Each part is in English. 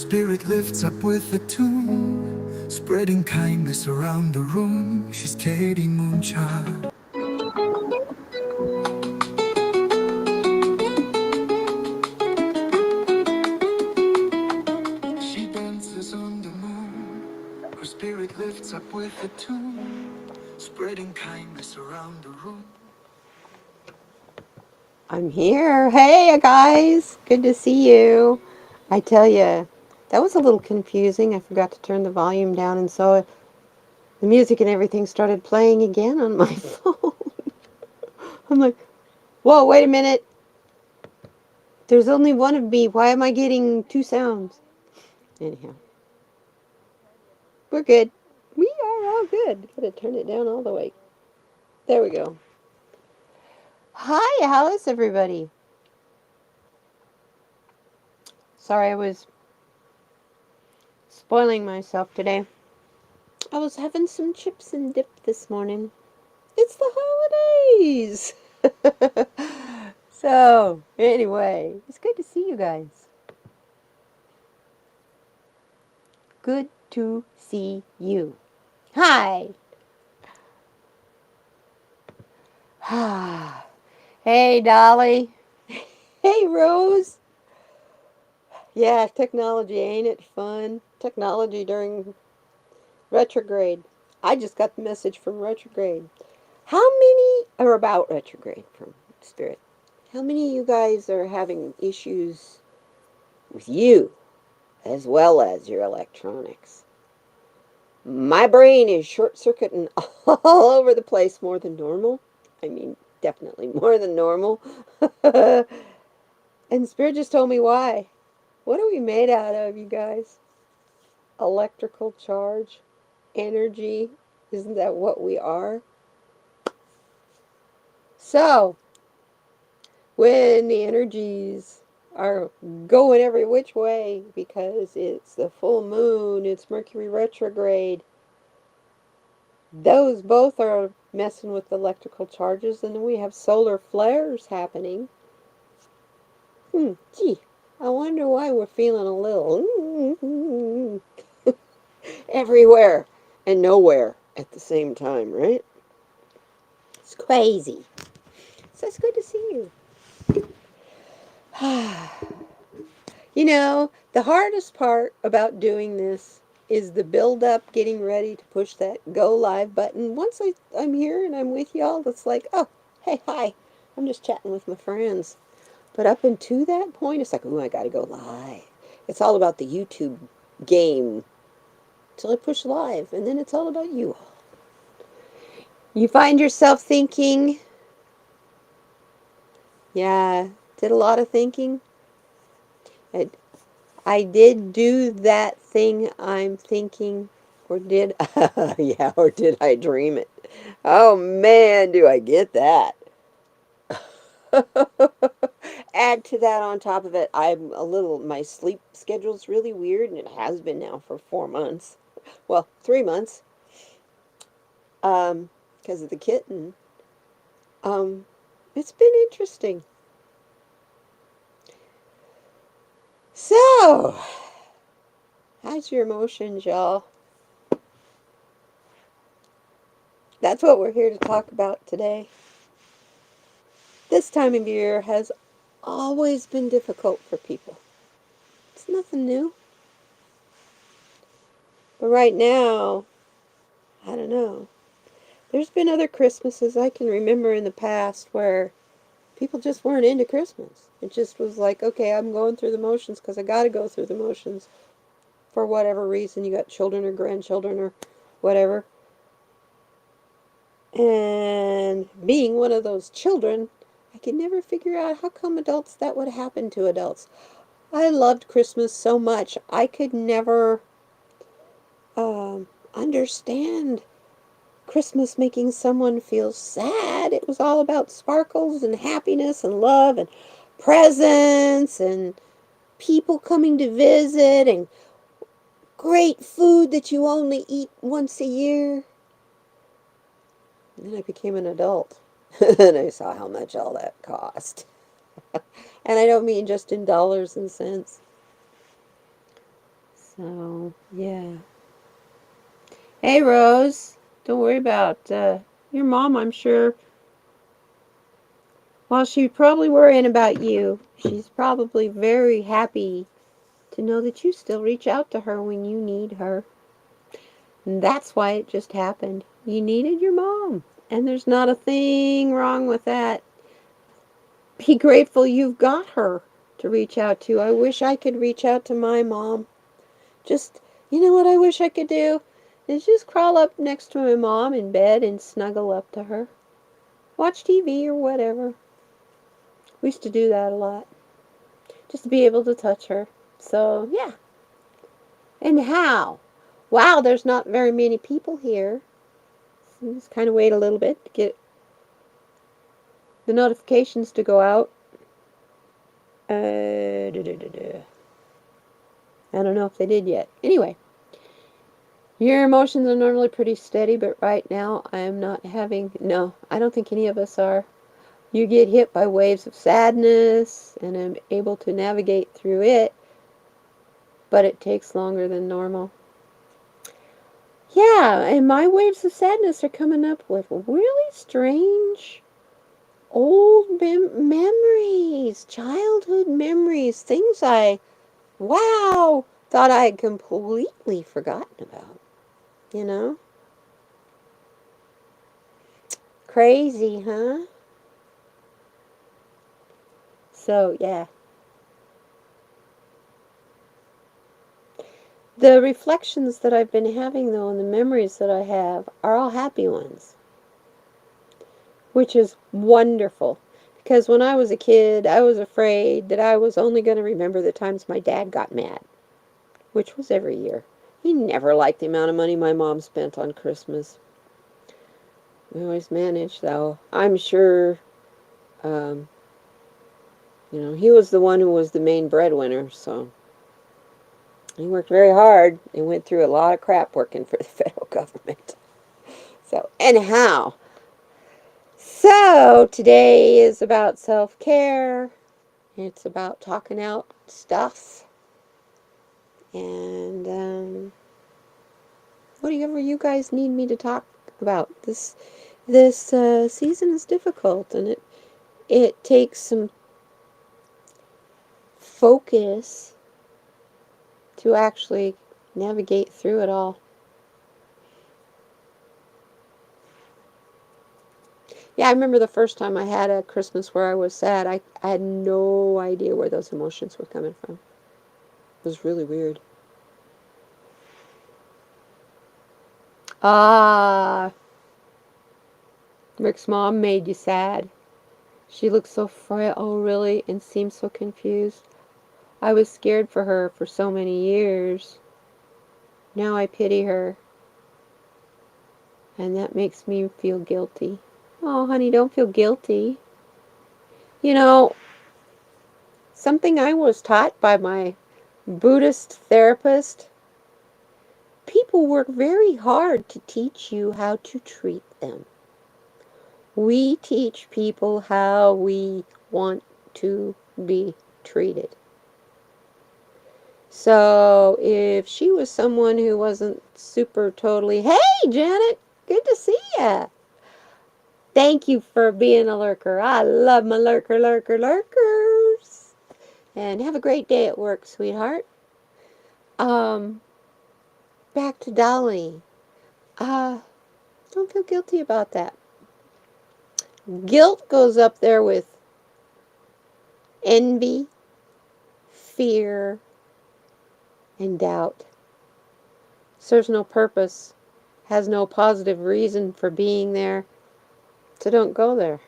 spirit lifts up with a tune, spreading kindness around the room. She's Katie Moonchild. She dances on the moon. Her spirit lifts up with a tune, spreading kindness around the room. I'm here. Hey, guys. Good to see you. I tell you, that was a little confusing. I forgot to turn the volume down, and so the music and everything started playing again on my phone. I'm like, whoa, wait a minute. There's only one of me. Why am I getting two sounds? Anyhow, we're good. We are all good. Gotta turn it down all the way. There we go. Hi, how is everybody? Sorry, I was spoiling myself today. I was having some chips and dip this morning. It's the holidays! So, anyway, it's good to see you guys. Good to see you. Hi! Hey, Dolly. Hey, Rose. Yeah, technology, ain't it fun? Technology during retrograde. I just got the message from retrograde. How many are about retrograde from Spirit? How many of you guys are having issues with you as well as your electronics? My brain is short-circuiting all over the place more than normal. I mean, definitely more than normal. And Spirit just told me why. What are we made out of, you guys? Electrical charge? Energy? Isn't that what we are? So, when the energies are going every which way because it's the full moon, it's Mercury retrograde, those both are messing with electrical charges, and then we have solar flares happening. Gee, I wonder why we're feeling a little everywhere and nowhere at the same time, right? It's crazy. So it's good to see you. You know, the hardest part about doing this is the build up, getting ready to push that go live button. Once I'm here and I'm with y'all, it's like, oh, hey, hi. I'm just chatting with my friends. But up until that point, it's like, oh, I got to go live. It's all about the YouTube game till I push live, and then it's all about you all. You find yourself thinking, yeah, did a lot of thinking. I did do that thing I'm thinking, or did, yeah, or did I dream it? Oh man, do I get that. Add to that on top of it, my sleep schedule's really weird, and it has been now for 4 months. Well, 3 months, because of the kitten. It's been interesting. So, how's your emotions, y'all? That's what we're here to talk about today. This time of year has always been difficult for people. It's nothing new. But right now, I don't know. There's been other Christmases I can remember in the past where people just weren't into Christmas. It just was like, okay, I'm going through the motions because I got to go through the motions for whatever reason. You got children or grandchildren or whatever. And being one of those children, I could never figure out how come that would happen to adults. I loved Christmas so much. I could never understand Christmas making someone feel sad. It was all about sparkles and happiness and love and presents and people coming to visit and great food that you only eat once a year. And then I became an adult and I saw how much all that cost. And I don't mean just in dollars and cents. So, yeah. Hey, Rose. Don't worry about your mom, I'm sure. While she's probably worrying about you, she's probably very happy to know that you still reach out to her when you need her. And that's why it just happened. You needed your mom. And there's not a thing wrong with that. Be grateful you've got her to reach out to. I wish I could reach out to my mom. Just, you know what I wish I could do? Is just crawl up next to my mom in bed and snuggle up to her. Watch TV or whatever. We used to do that a lot. Just to be able to touch her. So, yeah. And how? Wow, there's not very many people here. So just kind of wait a little bit to get the notifications to go out. I don't know if they did yet. Anyway, your emotions are normally pretty steady, but right now I am not having. No, I don't think any of us are. You get hit by waves of sadness, and I'm able to navigate through it, but it takes longer than normal. Yeah, and my waves of sadness are coming up with really strange old memories, childhood memories, things wow, thought I had completely forgotten about, you know? Crazy, huh? So, yeah. The reflections that I've been having, though, and the memories that I have are all happy ones, which is wonderful. Because when I was a kid, I was afraid that I was only going to remember the times my dad got mad, which was every year. He never liked the amount of money my mom spent on Christmas. We always managed, though. I'm sure, um, he was the one who was the main breadwinner, so he worked very hard and went through a lot of crap working for the federal government. So, anyhow, so today is about self-care. It's about talking out stuff. And whatever you guys need me to talk about. This season is difficult, and it takes some focus to actually navigate through it all. Yeah, I remember the first time I had a Christmas where I was sad. I had no idea where those emotions were coming from. It was really weird. Ah, Rick's mom made you sad. She looked so frail, oh really, and seemed so confused. I was scared for her for so many years. Now I pity her, and that makes me feel guilty. Oh, honey, don't feel guilty. You know, something I was taught by my Buddhist therapist, people work very hard to teach you how to treat them. We teach people how we want to be treated. So if she was someone who wasn't super totally, hey, Janet, good to see ya. Thank you for being a lurker. I love my lurkers. And have a great day at work, sweetheart. Um, Back to Dolly. Don't feel guilty about that. Guilt goes up there with envy, fear, and doubt. Serves no purpose, has no positive reason for being there. So don't go there.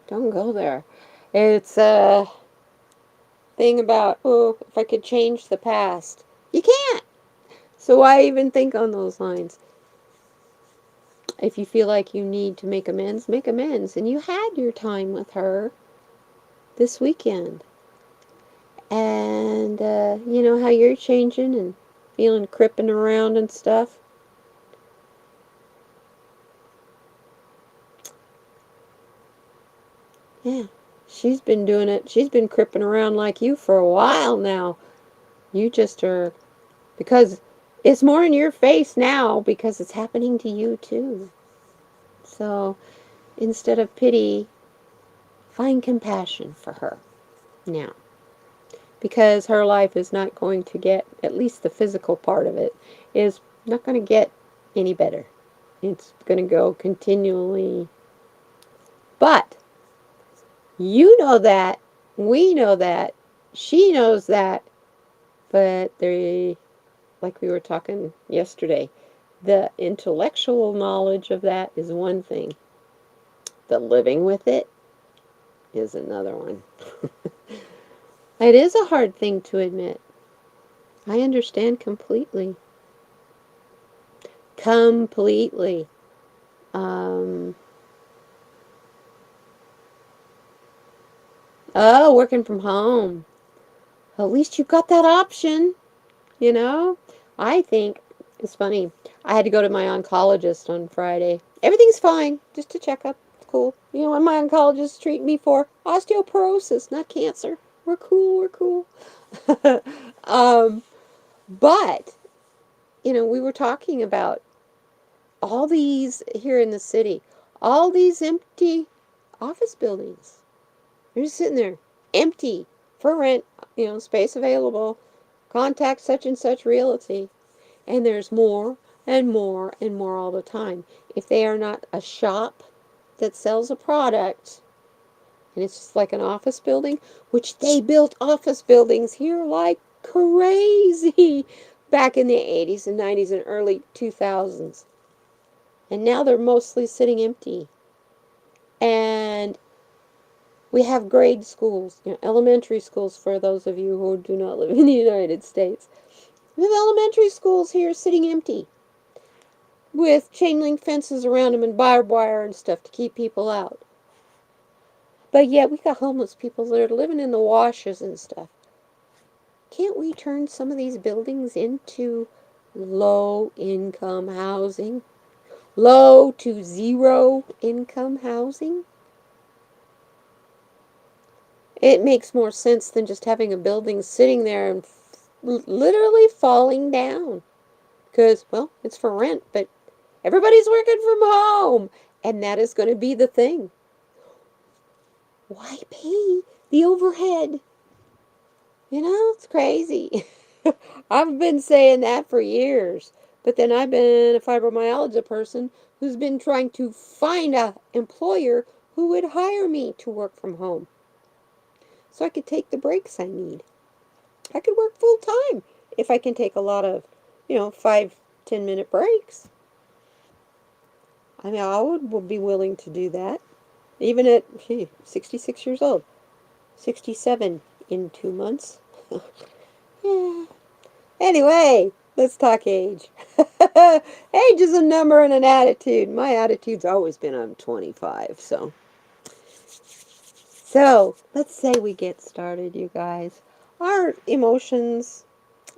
Don't go there. It's a thing about, oh, if I could change the past. You can't. So why even think on those lines? If you feel like you need to make amends, make amends. And you had your time with her this weekend. And you know how you're changing and feeling cripping around and stuff. Yeah, she's been doing it. She's been cripping around like you for a while now. You just are because it's more in your face now because it's happening to you too. So instead of pity, find compassion for her now, because her life is not going to get, at least the physical part of it, is not going to get any better. It's going to go continually. But you know that, we know that, she knows that, but they, like we were talking yesterday, the intellectual knowledge of that is one thing. The living with it is another one. It is a hard thing to admit. I understand completely. Completely. Um, oh, working from home. At least you've got that option, you know? I think it's funny. I had to go to my oncologist on Friday. Everything's fine, just a checkup. It's cool. You know, and my oncologist treating me for osteoporosis, not cancer. We're cool, we're cool. um, but, you know, we were talking about all these here in the city, all these empty office buildings. They're just sitting there, empty, for rent, you know, space available, contact such and such realty. And there's more and more and more all the time. If they are not a shop that sells a product, and it's just like an office building, which they built office buildings here like crazy back in the 80s and 90s and early 2000s. And now they're mostly sitting empty. And we have grade schools, you know, elementary schools for those of you who do not live in the United States. We have elementary schools here sitting empty with chain link fences around them and barbed wire and stuff to keep people out. But yet we got homeless people that are living in the washes and stuff. Can't we turn some of these buildings into low income housing? Low to zero income housing? It makes more sense than just having a building sitting there and literally falling down. Because, well, it's for rent, but everybody's working from home. And that is going to be the thing. Why pay the overhead? You know, it's crazy. I've been saying that for years. But then I've been a fibromyalgia person who's been trying to find an employer who would hire me to work from home so I could take the breaks I need. I could work full time if I can take a lot of, you know, 5-10 minute breaks. I mean, I would be willing to do that, even at 66 years old. 67 in 2 months. Yeah. Anyway, let's talk age. Age is a number and an attitude. My attitude's always been I'm 25, so. So, let's say we get started, you guys. Our emotions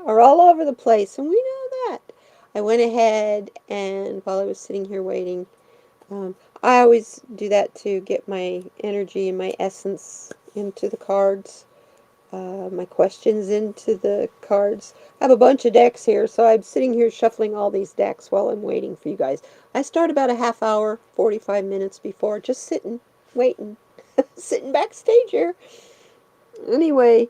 are all over the place, and we know that. I went ahead and while I was sitting here waiting, I always do that to get my energy and my essence into the cards, my questions into the cards. I have a bunch of decks here, so I'm sitting here shuffling all these decks while I'm waiting for you guys. I start about a half hour, 45 minutes before, just sitting, waiting, sitting backstage here. Anyway,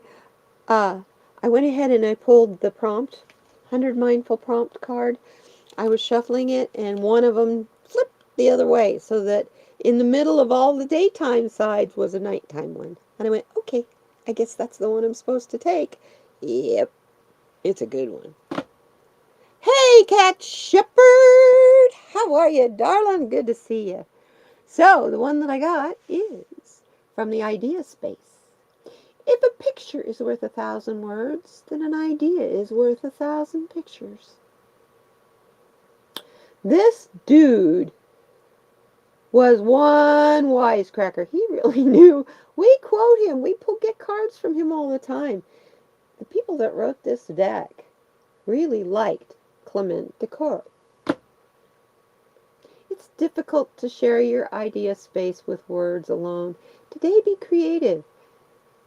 I went ahead and I pulled the prompt, 100 Mindful Prompt card. I was shuffling it, and one of them flipped the other way, so that in the middle of all the daytime sides was a nighttime one. And I went, okay, I guess that's the one I'm supposed to take. Yep, it's a good one. Hey, Cat Shepherd! How are you, darling? Good to see you. So, the one that I got is from the Idea Space. If a picture is worth 1,000 words, then an idea is worth 1,000 pictures. This dude was one wisecracker. He really knew. We quote him. We get cards from him all the time. The people that wrote this deck really liked Clement Decor. It's difficult to share your idea space with words alone. Today, be creative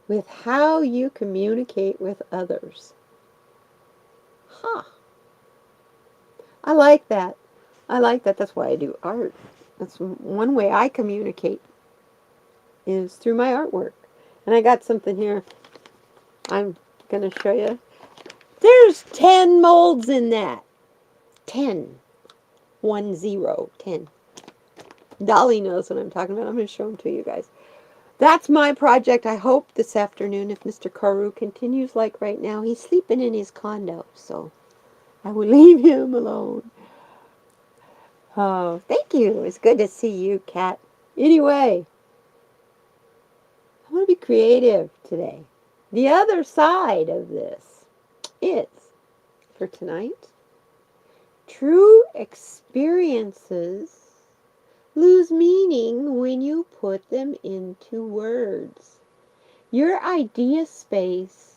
with how you communicate with others. Huh. I like that. I like that. That's why I do art. That's one way I communicate is through my artwork. And I got something here I'm going to show you. There's 10 molds in that. 10. 1 0. 10. Dolly knows what I'm talking about. I'm going to show them to you guys. That's my project. I hope this afternoon, if Mr. Carew continues like right now, he's sleeping in his condo, so I will leave him alone. Oh, thank you. It's good to see you, Kat. Anyway, I'm going to be creative today. The other side of this is, for tonight, true experiences lose meaning when you put them into words. Your idea space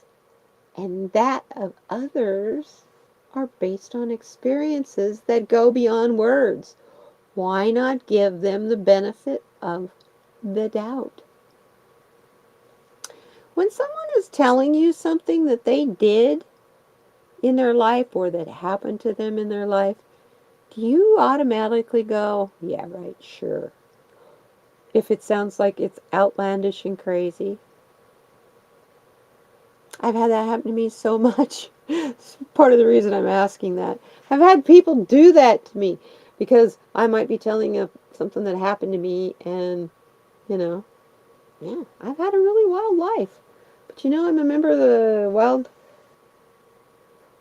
and that of others are based on experiences that go beyond words. Why not give them the benefit of the doubt? When someone is telling you something that they did in their life or that happened to them in their life, do you automatically go, yeah, right, sure, if it sounds like it's outlandish and crazy? I've had that happen to me so much. It's part of the reason I'm asking that. I've had people do that to me because I might be telling something that happened to me and, you know, yeah, I've had a really wild life. But you know, I'm a member of the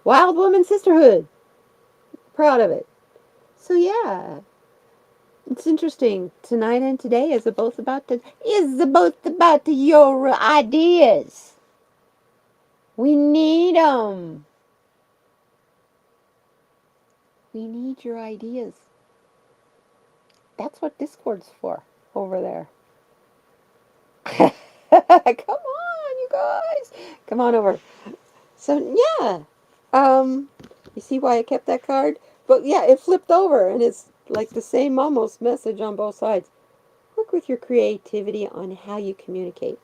Wild Woman Sisterhood. Proud of it. So yeah, it's interesting. Tonight and today is both about your ideas. We need them. We need your ideas. That's what Discord's for over there. Come on, you guys. Come on over. So yeah, you see why I kept that card? But yeah, it flipped over and it's like the same almost message on both sides. Work with your creativity on how you communicate.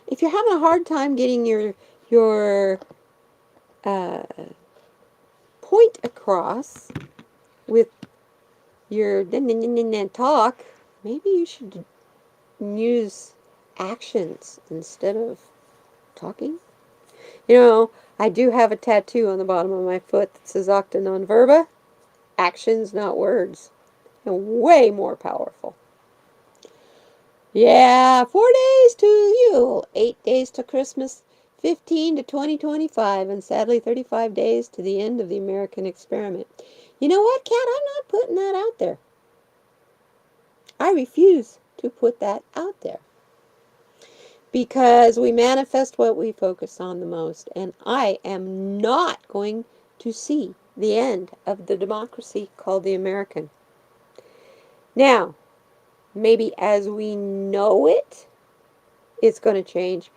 If you're having a hard time getting your uh, point across with your talk, maybe you should use actions instead of talking. You know, I do have a tattoo on the bottom of my foot that says Octa non verba. Actions, not words. And way more powerful. Yeah, 4 days to Yule, 8 days to Christmas, 15 to 2025, and sadly 35 days to the end of the American experiment. You know what, Kat? I'm not putting that out there. I refuse to put that out there. Because we manifest what we focus on the most, and I am not going to see the end of the democracy called the American. Now, maybe as we know it, it's going to change.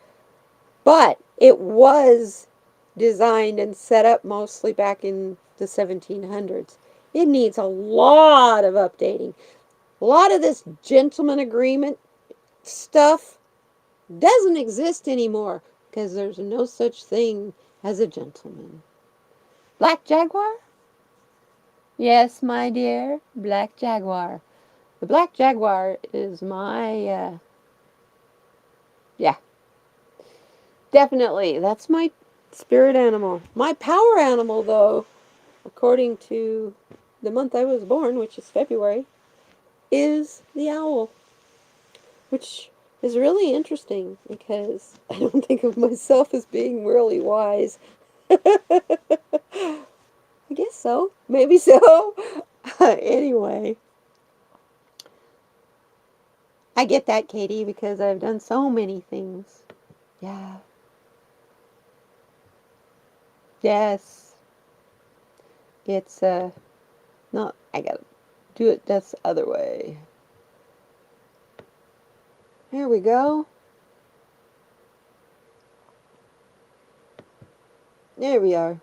But it was designed and set up mostly back in the 1700s. It needs a lot of updating. A lot of this gentleman agreement stuff doesn't exist anymore because there's no such thing as a gentleman. Black Jaguar? Yes, my dear, Black Jaguar. The Black Jaguar is my, yeah, definitely. That's my spirit animal. My power animal, though, according to the month I was born, which is February, is the owl. Which is really interesting because I don't think of myself as being really wise. I guess so. Maybe so. Anyway, I get that, Katie, because I've done so many things. Yeah. Yes. It's, not, I gotta do it this other way. There we go. There we are.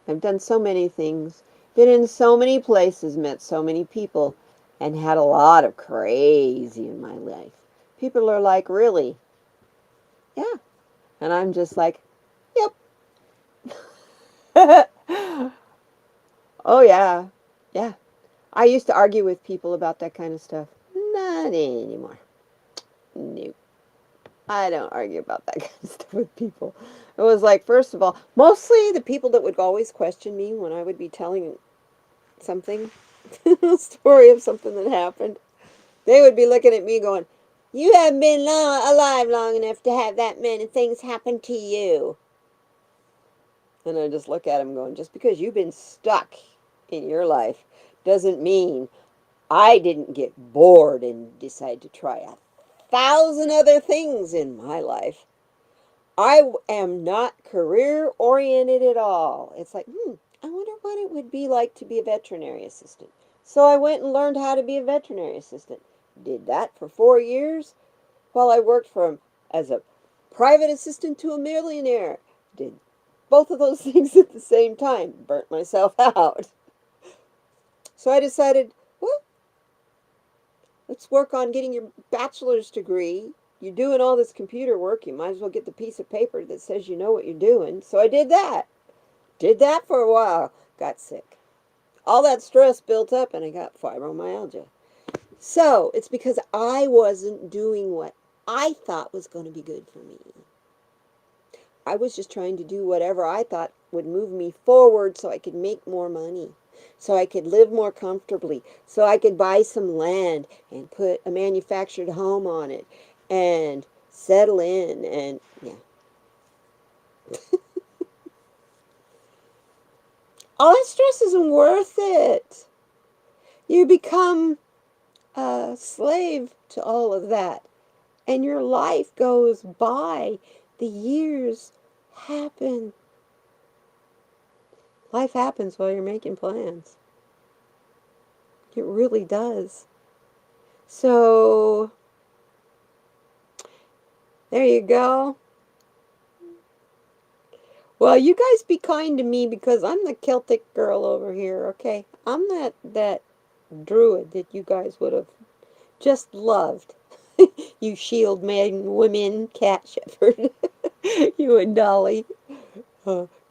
I've done so many things, been in so many places, met so many people, and had a lot of crazy in my life. People are like, really? Yeah. And I'm just like, yep. Oh, yeah. Yeah. I used to argue with people about that kind of stuff. Not anymore. Nope. I don't argue about that kind of stuff with people. It was like, first of all, mostly the people that would always question me when I would be telling something, a story of something that happened, they would be looking at me going, "You haven't been alive long enough to have that many things happen to you." And I just look at them going, just because you've been stuck in your life doesn't mean I didn't get bored and decide to try 1,000 other things in my life. I am not career oriented at all. It's like, I wonder what it would be like to be a veterinary assistant. So I went and learned how to be a veterinary assistant. Did that for 4 years while I worked as a private assistant to a millionaire. Did both of those things at the same time. Burnt myself out. So I decided, well, let's work on getting your bachelor's degree. You're doing all this computer work. You might as well get the piece of paper that says you know what you're doing. So I did that. Did that for a while. Got sick. All that stress built up and I got fibromyalgia. So it's because I wasn't doing what I thought was going to be good for me. I was just trying to do whatever I thought would move me forward so I could make more money, so I could live more comfortably, so I could buy some land and put a manufactured home on it and settle in and, yeah. All that stress isn't worth it. You become a slave to all of that, and your life goes by. The years happen. Life happens while you're making plans. It really does. So, there you go. Well, you guys be kind to me because I'm the Celtic girl over here, okay? I'm that druid that you guys would have just loved. You shield man, women, cat shepherd. You and Dolly.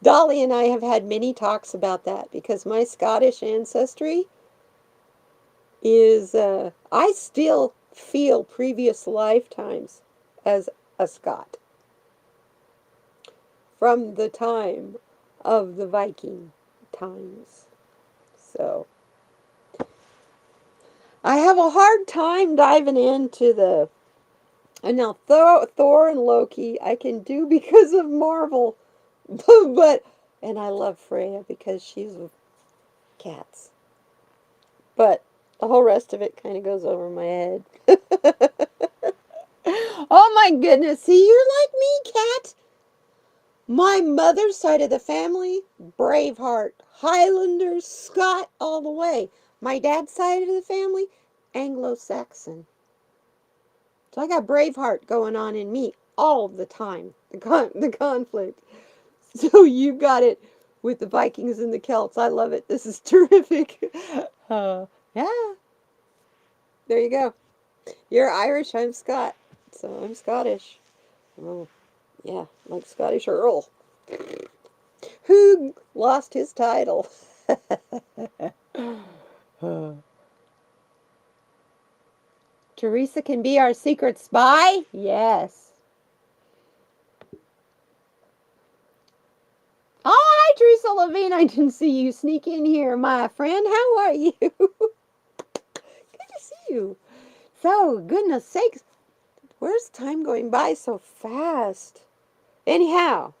Dolly and I have had many talks about that because my Scottish ancestry is, I still feel previous lifetimes as a Scot from the time of the Viking times. So I have a hard time diving into the. And now Thor and Loki I can do because of Marvel. But, and I love Freya because she's with cats. But the whole rest of it kind of goes over my head. Oh my goodness. See, you're like me, cat. My mother's side of the family, Braveheart, Highlanders, Scot, all the way. My dad's side of the family, Anglo-Saxon. So I got Braveheart going on in me all the time, the conflict. So you got it with the Vikings and the Celts. I love it. This is terrific. Yeah, there you go. You're Irish, I'm Scot. So I'm Scottish. Oh, yeah, like Scottish Earl, who lost his title. Teresa can be our secret spy? Yes. Oh, hi, Teresa Levine. I didn't see you sneak in here, my friend. How are you? Good to see you. So, goodness sakes, where's time going by so fast? Anyhow,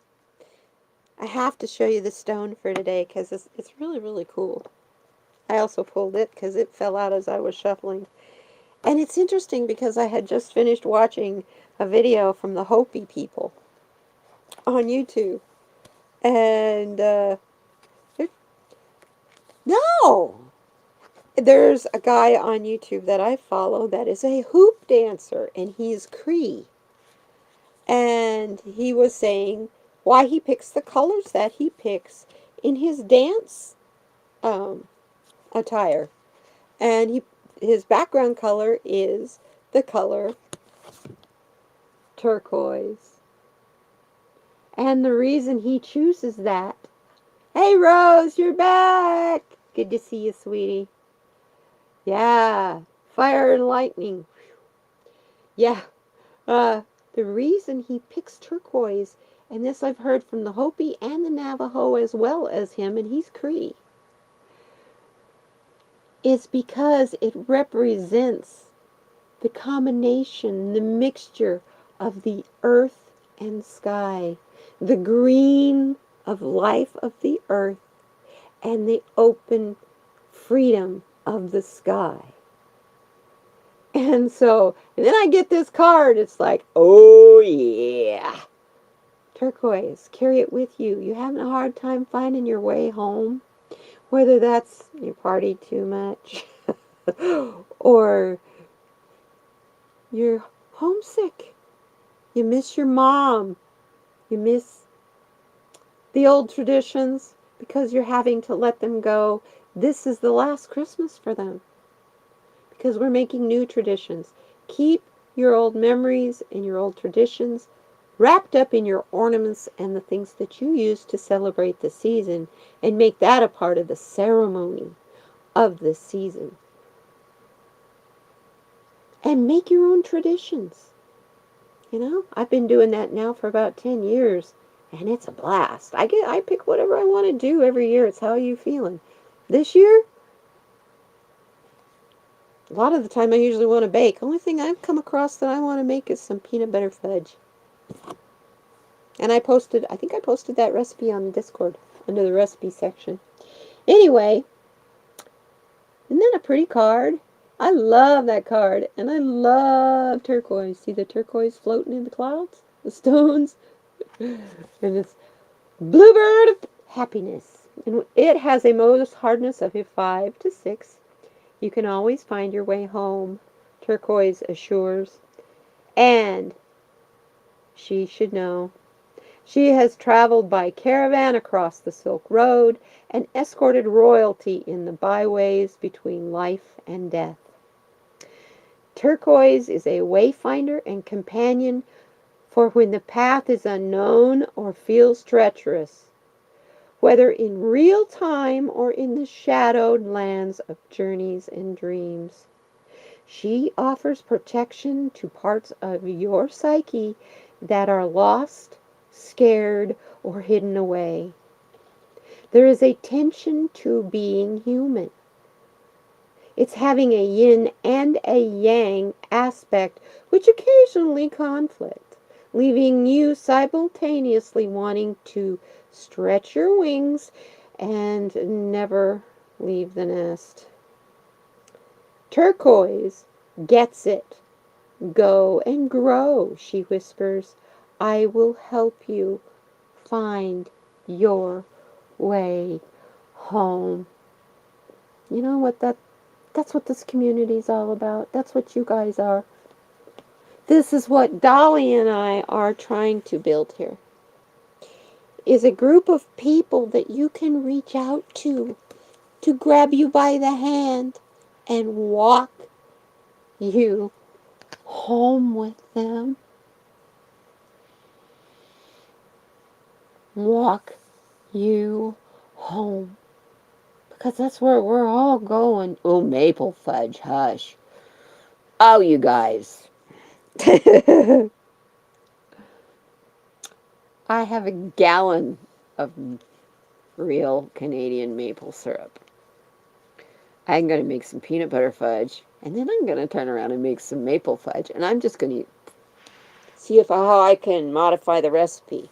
I have to show you the stone for today because it's really, really cool. I also pulled it because it fell out as I was shuffling. And it's interesting because I had just finished watching a video from the Hopi people on YouTube. And, no! There's a guy on YouTube that I follow that is a hoop dancer, and he's Cree. And he was saying why he picks the colors that he picks in his dance attire. And his background color is the color turquoise. And the reason he chooses that, Hey, Rose, you're back. Good to see you, sweetie. Yeah, fire and lightning. Yeah, the reason he picks turquoise, and this I've heard from the Hopi and the Navajo as well as him, and he's Cree, is because it represents the combination, the mixture of the earth and sky, the green of life of the earth, and the open freedom of the sky. And then I get this card. It's like, oh yeah. Turquoise, carry it with you. You having a hard time finding your way home? Whether that's you party too much or you're homesick. You miss your mom. You miss the old traditions because you're having to let them go. This is the last Christmas for them because we're making new traditions. Keep your old memories and your old traditions wrapped up in your ornaments and the things that you use to celebrate the season and make that a part of the ceremony of the season. And make your own traditions. You know, I've been doing that now for about 10 years and it's a blast. I pick whatever I want to do every year. It's how you feeling. This year, a lot of the time I usually want to bake. Only thing I've come across that I want to make is some peanut butter fudge. And I think I posted that recipe on Discord under the recipe section. Anyway, isn't that a pretty card? I love that card. And I love turquoise. See the turquoise floating in the clouds? The stones? And it's Bluebird of Happiness. And it has a most hardness of a 5 to 6. You can always find your way home, turquoise assures. And she should know. She has traveled by caravan across the Silk Road and escorted royalty in the byways between life and death. Turquoise is a wayfinder and companion for when the path is unknown or feels treacherous, whether in real time or in the shadowed lands of journeys and dreams. She offers protection to parts of your psyche that are lost, scared, or hidden away. There is a tension to being human. It's having a yin and a yang aspect which occasionally conflict, leaving you simultaneously wanting to stretch your wings and never leave the nest. Turquoise gets it. Go and grow, she whispers. I will help you find your way home. You know what that's what this community is all about. That's what you guys are. This is what Dolly and I are trying to build here. Is a group of people that you can reach out to grab you by the hand and walk you home with them. Walk you home. Because that's where we're all going. Oh, maple fudge, hush. Oh, you guys. I have a gallon of real Canadian maple syrup. I'm going to make some peanut butter fudge, and then I'm going to turn around and make some maple fudge, and I'm just going to see how I can modify the recipe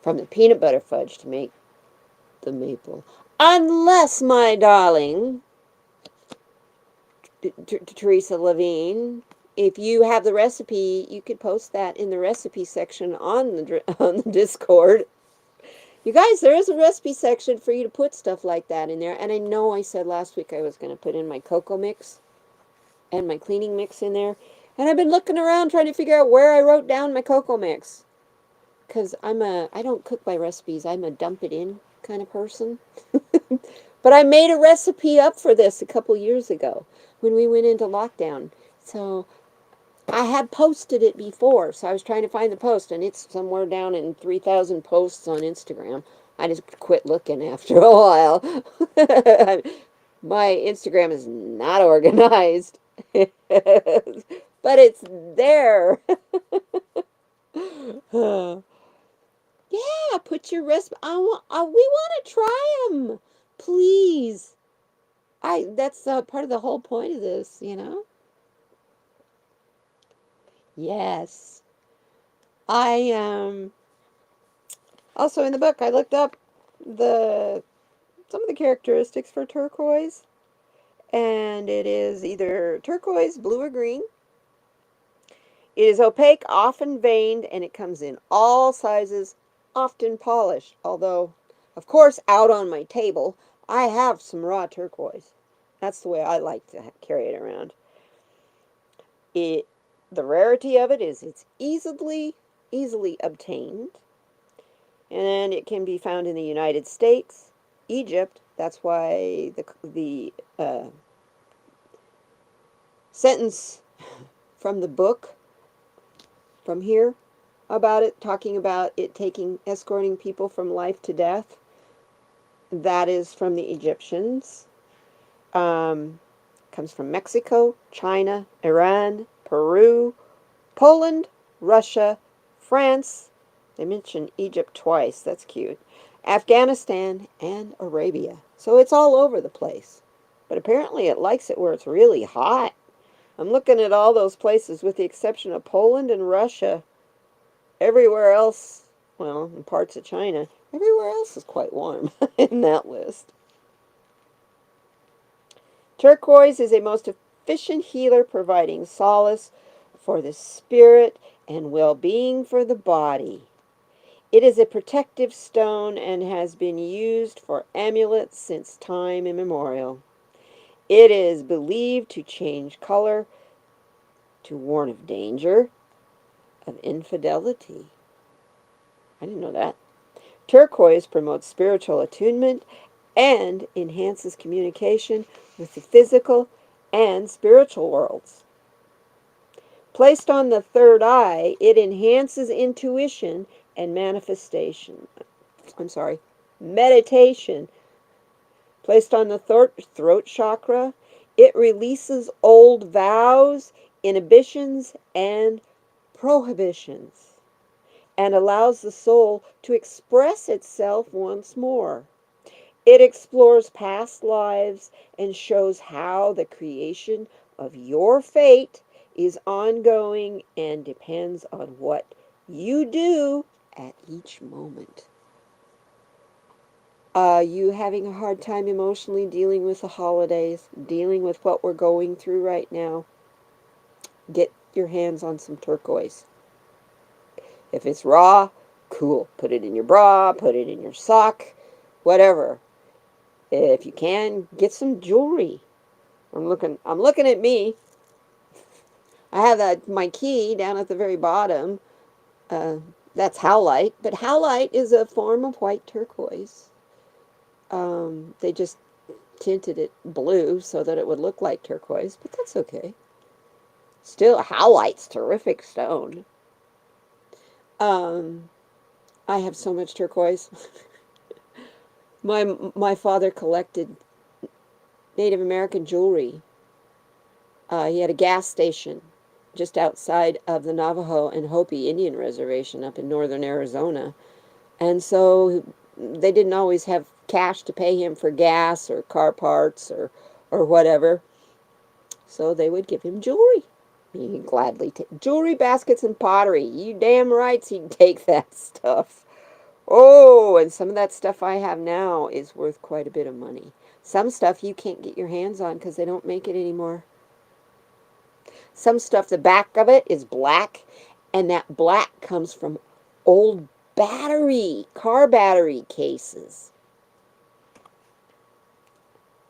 from the peanut butter fudge to make the maple. Unless, my darling, Teresa Levine, if you have the recipe, you could post that in the recipe section on the Discord. You guys, there is a recipe section for you to put stuff like that in there. And I know I said last week I was going to put in my cocoa mix and my cleaning mix in there. And I've been looking around trying to figure out where I wrote down my cocoa mix. Because I don't cook by recipes. I'm a dump it in kind of person. But I made a recipe up for this a couple years ago when we went into lockdown. So I had posted it before, so I was trying to find the post, and it's somewhere down in 3,000 posts on Instagram. I just quit looking after a while. My Instagram is not organized, but it's there. Yeah, put your recipe. we want to try them, please. That's part of the whole point of this, you know. Yes, I also in the book I looked up the some of the characteristics for turquoise, and it is either turquoise, blue, or green. It is opaque, often veined, and it comes in all sizes, often polished. Although, of course, out on my table, I have some raw turquoise. That's the way I like to carry it around. It, the rarity of it is it's easily obtained, and it can be found in the United States, Egypt. That's why the sentence from the book from here about it, talking about it taking escorting people from life to death. That is from the Egyptians. Um, Comes from Mexico, China, Iran, Peru, Poland, Russia, France. They mention Egypt twice. That's cute. Afghanistan and Arabia. So it's all over the place. But apparently it likes it where it's really hot. I'm looking at all those places with the exception of Poland and Russia. Everywhere else, well, in parts of China, everywhere else is quite warm in that list. Turquoise is a most efficient healer, providing solace for the spirit and well being for the body. It is a protective stone and has been used for amulets since time immemorial. It is believed to change color to warn of danger, of infidelity. I didn't know that. Turquoise promotes spiritual attunement and enhances communication with the physical and spiritual worlds. Placed on the third eye, it enhances intuition and manifestation. I'm sorry, meditation. Placed on the throat chakra, it releases old vows, inhibitions, and prohibitions, and allows the soul to express itself once more. It explores past lives and shows how the creation of your fate is ongoing and depends on what you do at each moment. You having a hard time emotionally dealing with the holidays, dealing with what we're going through right now, get your hands on some turquoise. If it's raw, cool. Put it in your bra, put it in your sock, whatever. If you can, get some jewelry. I'm looking at me. I have my key down at the very bottom. Uh, that's howlite, but howlite is a form of white turquoise. They just tinted it blue so that it would look like turquoise, but that's okay. Still, howlite's terrific stone. Um, I have so much turquoise. My father collected Native American jewelry. He had a gas station just outside of the Navajo and Hopi Indian Reservation up in northern Arizona. And so they didn't always have cash to pay him for gas or car parts or whatever. So they would give him jewelry. He'd gladly take jewelry, baskets, and pottery. You damn rights he'd take that stuff. Oh, and some of that stuff I have now is worth quite a bit of money. Some stuff you can't get your hands on because they don't make it anymore. Some stuff, the back of it is black, and that black comes from old car battery cases.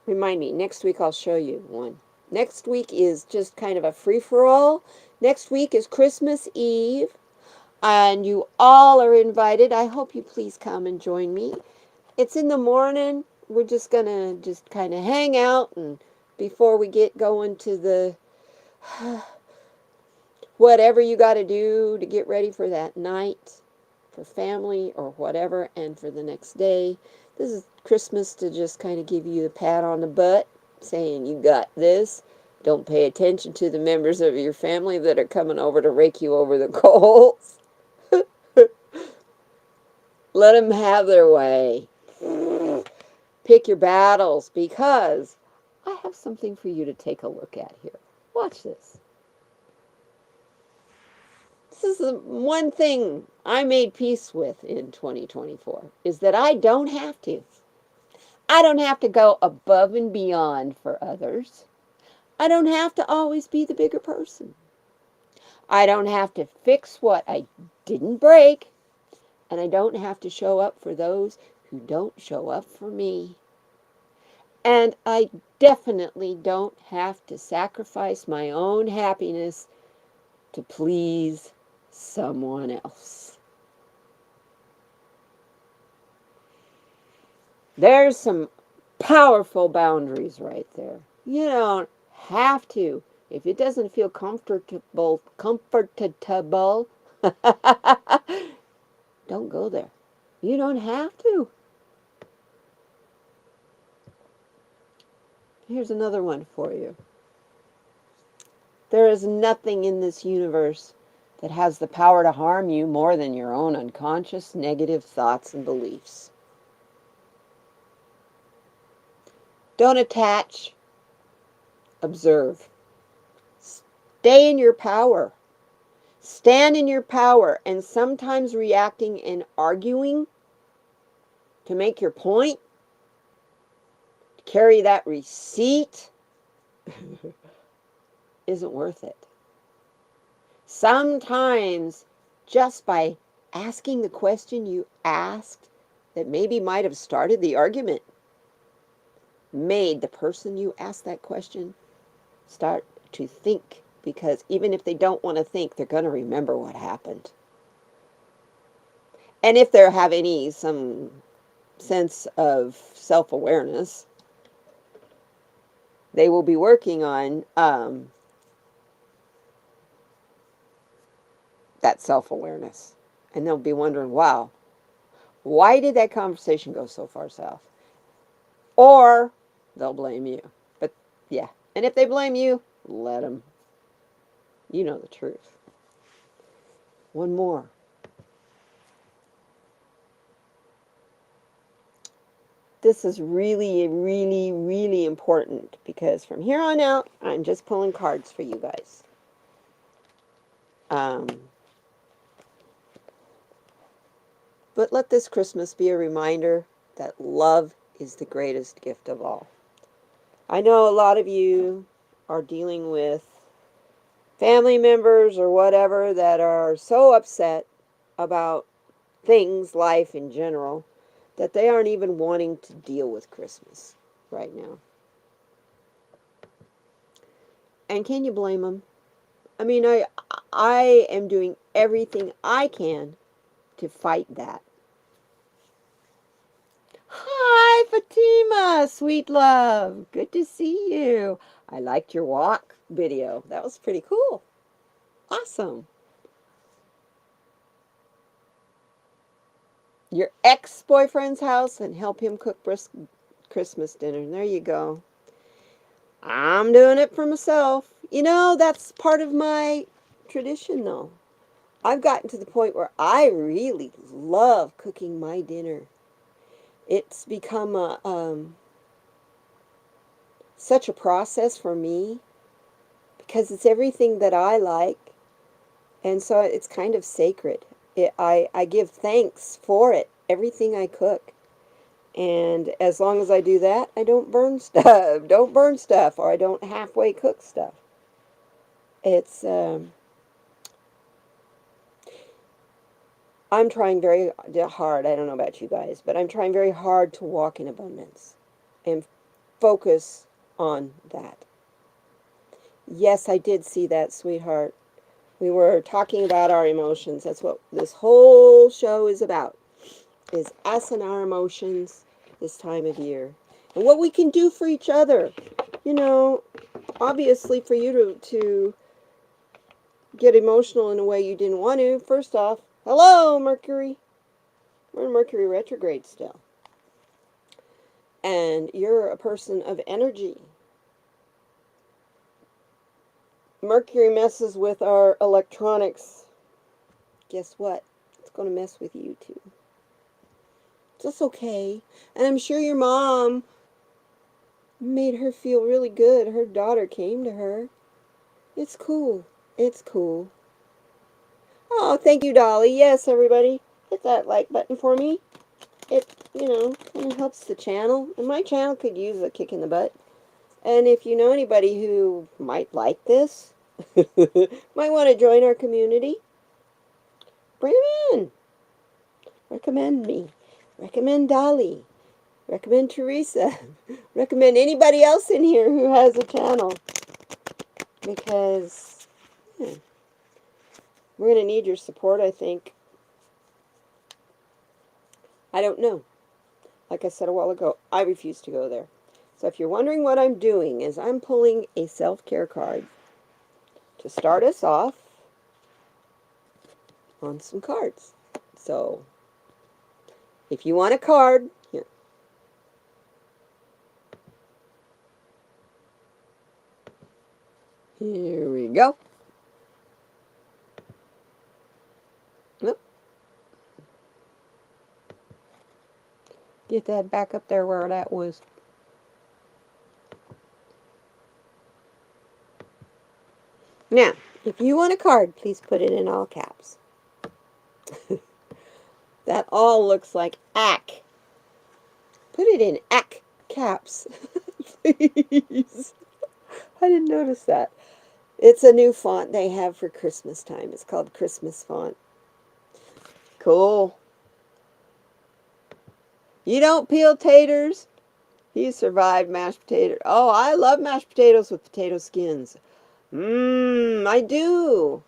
Remind me, next week I'll show you one. Next week is just kind of a free-for-all. Next week is Christmas Eve, and you all are invited. I hope you please come and join me. It's in the morning. We're just going to just kind of hang out, and before we get going to the whatever you got to do to get ready for that night. for family or whatever, and for the next day. This is Christmas to just kind of give you a pat on the butt, saying you got this. Don't pay attention to the members of your family that are coming over to rake you over the coals. Let them have their way. Pick your battles, because I have something for you to take a look at here. Watch this. This is the one thing I made peace with in 2024, is that I don't have to. I don't have to go above and beyond for others. I don't have to always be the bigger person. I don't have to fix what I didn't break, and I don't have to show up for those who don't show up for me. And I definitely don't have to sacrifice my own happiness to please someone else. There's some powerful boundaries right there. You don't have to. If it doesn't feel comfortable, don't go there. You don't have to. Here's another one for you. There is nothing in this universe that has the power to harm you more than your own unconscious negative thoughts and beliefs. Don't attach, observe. Stay in your power. Stand in your power, and sometimes reacting and arguing to make your point, to carry that receipt, isn't worth it. Sometimes just by asking the question you asked that maybe might have started the argument, made the person you asked that question start to think, because even if they don't want to think, they're going to remember what happened. And if they have some sense of self-awareness, they will be working on that self-awareness. And they'll be wondering, wow, why did that conversation go so far south? Or they'll blame you. But yeah, and if they blame you, let them. You know the truth. One more. This is really, really, really important, because from here on out, I'm just pulling cards for you guys. But let this Christmas be a reminder that love is the greatest gift of all. I know a lot of you are dealing with family members or whatever that are so upset about things, life in general, that they aren't even wanting to deal with Christmas right now. And can you blame them? I mean, I am doing everything I can to fight that. Hi, Fatima, sweet love. Good to see you. I liked your walk video. That was pretty cool. Awesome. Your ex-boyfriend's house and help him cook Christmas dinner. There you go. I'm doing it for myself. You know, that's part of my tradition, though. I've gotten to the point where I really love cooking my dinner. It's become such a process for me, because it's everything that I like, and so it's kind of sacred. I give thanks for it, everything I cook. And as long as I do that, I don't burn stuff, or I don't halfway cook stuff. It's, I'm trying very hard, I don't know about you guys, but I'm trying very hard to walk in abundance and focus on that. Yes, I did see that, sweetheart. We were talking about our emotions. That's what this whole show is about, is us and our emotions this time of year. And what we can do for each other. You know, obviously for you to get emotional in a way you didn't want to, first off, hello, Mercury. We're in Mercury retrograde still. And you're a person of energy. Mercury messes with our electronics. Guess what? It's going to mess with you too. That's okay. And I'm sure your mom made her feel really good. Her daughter came to her. It's cool. It's cool. Oh, thank you, Dolly. Yes, everybody, hit that like button for me. It, kind of helps the channel. And my channel could use a kick in the butt. And if you know anybody who might like this, might want to join our community, bring them in. Recommend me. Recommend Dolly. Recommend Teresa. Recommend anybody else in here who has a channel. Because we're going to need your support, I think. I don't know. Like I said a while ago, I refuse to go there. So if you're wondering what I'm doing, is I'm pulling a self-care card to start us off on some cards. So if you want a card, here. Here we go. Nope. Get that back up there where that was. Now, if you want a card, please put it in all caps. That all looks like ack. Put it in ack caps, please. I didn't notice that. It's a new font they have for Christmas time. It's called Christmas font. Cool. You don't peel taters? He survived mashed potatoes. Oh, I love mashed potatoes with potato skins. I do.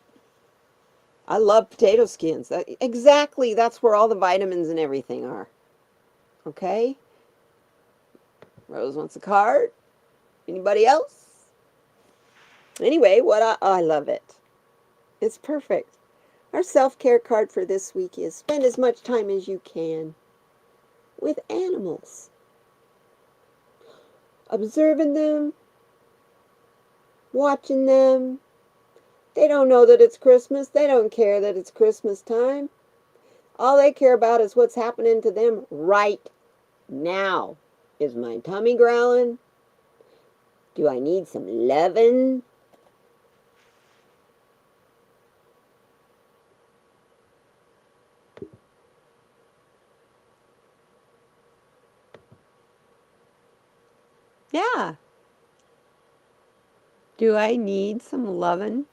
I love potato skins. Exactly, that's where all the vitamins and everything are. Okay? Rose wants a card. Anybody else? Anyway, I love it. It's perfect. Our self-care card for this week is spend as much time as you can with animals. Observing them, watching them. They don't know that it's Christmas. They don't care that it's Christmas time. All they care about is what's happening to them right now. Is my tummy growling? Do I need some lovin'? Yeah. Do I need some lovin'?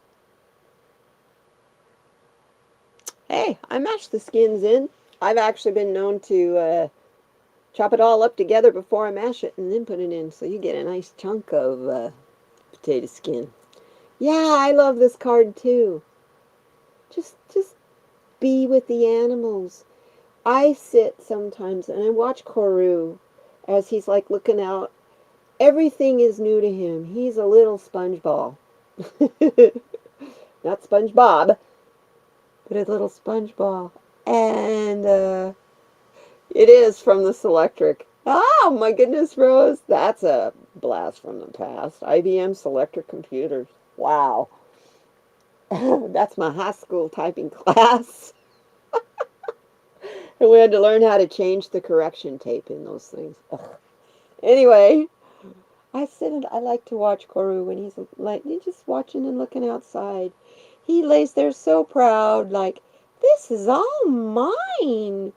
Hey, I mash the skins in. I've actually been known to chop it all up together before I mash it and then put it in. So you get a nice chunk of potato skin. Yeah, I love this card too. Just be with the animals. I sit sometimes and I watch Koru as he's like looking out. Everything is new to him. He's a little sponge ball. Not SpongeBob, but a little sponge ball. And it is from the Selectric. Oh my goodness, Rose. That's a blast from the past. IBM Selectric computers. Wow. That's my high school typing class. And we had to learn how to change the correction tape in those things. Ugh. Anyway, I sit and I like to watch Koru when he's just watching and looking outside. He lays there so proud, like, this is all mine,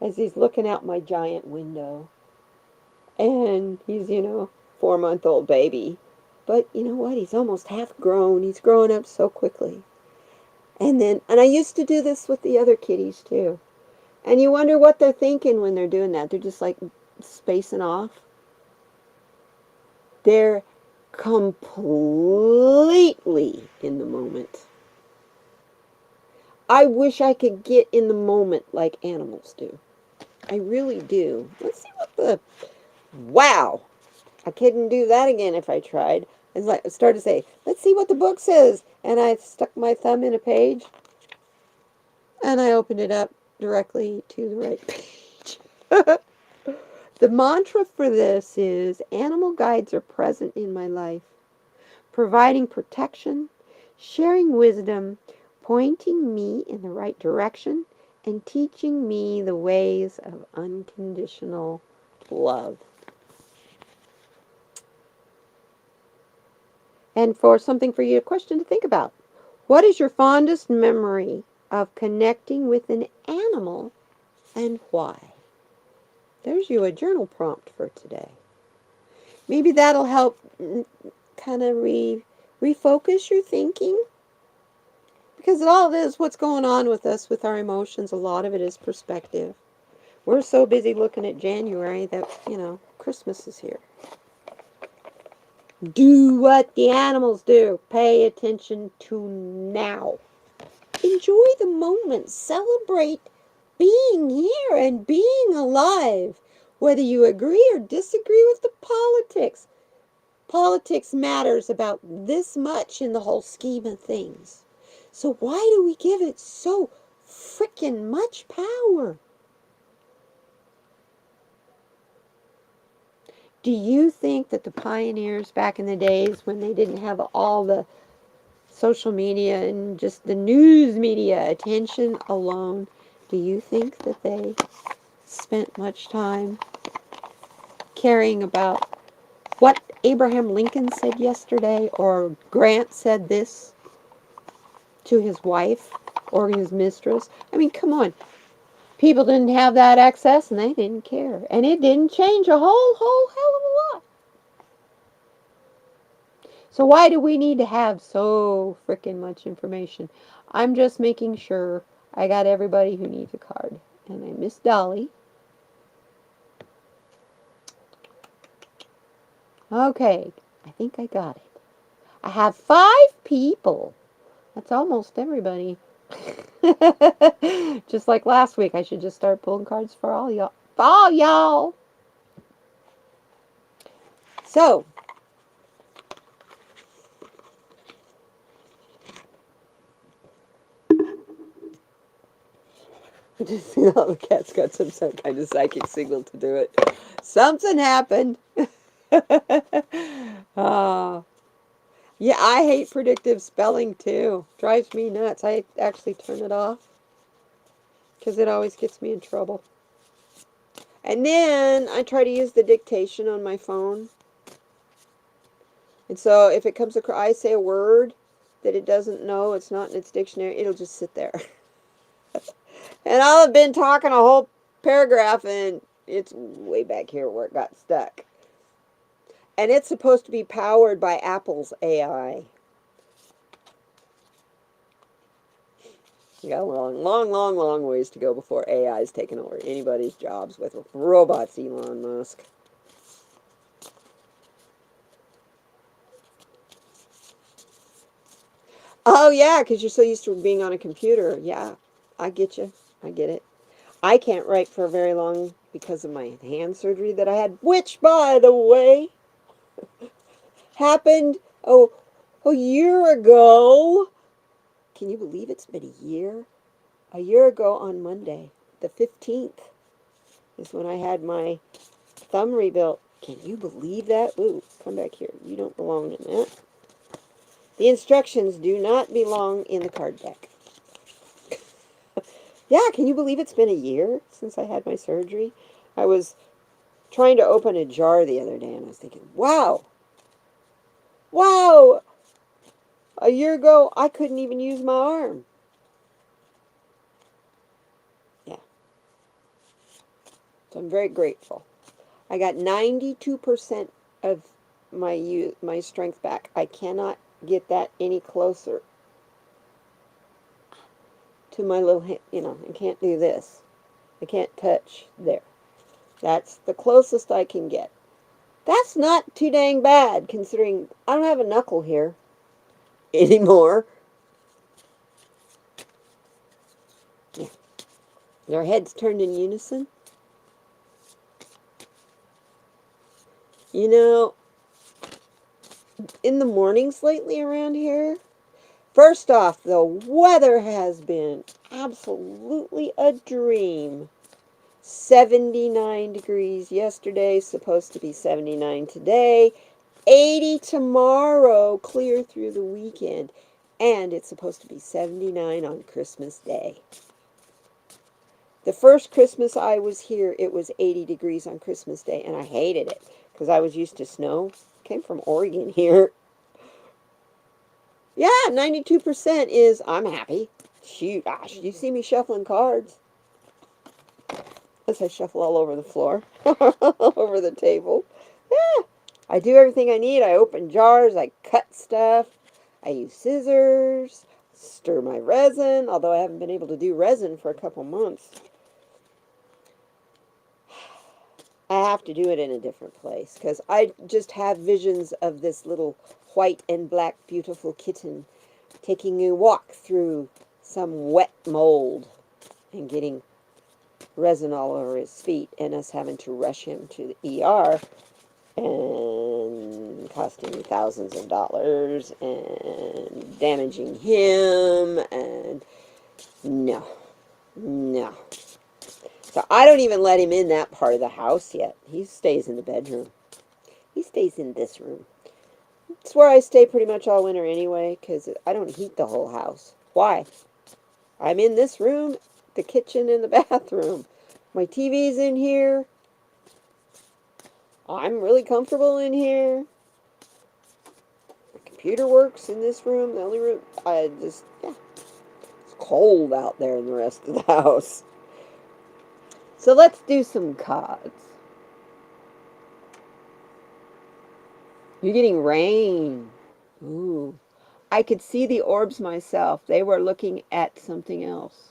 as he's looking out my giant window. And he's, 4-month-old baby. But you know what? He's almost half grown. He's growing up so quickly. And I used to do this with the other kitties too. And you wonder what they're thinking when they're doing that. They're just like spacing off. They're completely in the moment. I wish I could get in the moment like animals do. I really do. Let's see what wow. I couldn't do that again if I tried. I started to say, let's see what the book says. And I stuck my thumb in a page. And I opened it up. directly to the right page. The mantra for this is animal guides are present in my life, providing protection, sharing wisdom, pointing me in the right direction, and teaching me the ways of unconditional love. And for something for you, a question to think about. What is your fondest memory of connecting with an animal and why? There's you a journal prompt for today. Maybe that'll help kind of refocus your thinking. Because all of this, what's going on with us, with our emotions, a lot of it is perspective. We're so busy looking at January that, Christmas is here. Do what the animals do. Pay attention to now. Enjoy the moment. Celebrate being here and being alive. Whether you agree or disagree with the politics. Politics matters about this much in the whole scheme of things. So why do we give it so frickin' much power? Do you think that the pioneers back in the days when they didn't have all the social media and just the news media attention alone, do you think that they spent much time caring about what Abraham Lincoln said yesterday or Grant said this to his wife or his mistress? I mean, come on. People didn't have that access and they didn't care. And it didn't change a whole hell of a lot. So why do we need to have so frickin' much information? I'm just making sure I got everybody who needs a card. And I miss Dolly. Okay, I think I got it. I have 5 people. That's almost everybody. Just like last week, I should just start pulling cards for all y'all. For all y'all! So, just the cat's got some kind of psychic signal to do it. Something happened. uh, yeah, I hate predictive spelling too. Drives me nuts. I actually turn it off because it always gets me in trouble. And then I try to use the dictation on my phone. And so if it comes across, I say a word that it doesn't know, it's not in its dictionary, it'll just sit there. And I'll have been talking a whole paragraph and it's way back here where it got stuck. And it's supposed to be powered by Apple's AI. You got a long ways to go before AI is taking over anybody's jobs with robots, Elon Musk. Oh, yeah, because you're so used to being on a computer. Yeah, I get you. I get it. I can't write for very long because of my hand surgery that I had, which, by the way, happened a year ago. Can you believe it's been a year? A year ago on Monday, the 15th, is when I had my thumb rebuilt. Can you believe that? Ooh, come back here. You don't belong in that. The instructions do not belong in the card deck. Yeah, can you believe it's been a year since I had my surgery? I was trying to open a jar the other day and I was thinking, wow, a year ago I couldn't even use my arm. Yeah. So I'm very grateful. I got 92% of my strength back. I cannot get that any closer to my little hand. I can't do this. I can't touch there. That's the closest I can get. That's not too dang bad considering I don't have a knuckle here anymore. Yeah. Their heads turned in unison. You know, in the mornings lately around here, first off, the weather has been absolutely a dream. 79 degrees yesterday, supposed to be 79 today, 80 tomorrow, clear through the weekend, and it's supposed to be 79 on Christmas Day. The first Christmas I was here, it was 80 degrees on Christmas Day, and I hated it because I was used to snow. Came from Oregon here. Yeah, 92% is I'm happy. Shoot, gosh, you see me shuffling cards. As I shuffle all over the floor, all over the table. Yeah, I do everything I need. I open jars, I cut stuff, I use scissors, stir my resin, although I haven't been able to do resin for a couple months. I have to do it in a different place because I just have visions of this little white and black beautiful kitten taking a walk through some wet mold and getting resin all over his feet and us having to rush him to the ER and costing me thousands of dollars and damaging him, and no. So I don't even let him in that part of the house yet. He stays in the bedroom. He stays in this room. It's where I stay pretty much all winter anyway, because I don't heat the whole house. Why? I'm in this room, the kitchen, and the bathroom. My TV's in here. I'm really comfortable in here. The computer works in this room. The only room, it's cold out there in the rest of the house. So let's do some cards. You're getting rain. Ooh. I could see the orbs myself. They were looking at something else.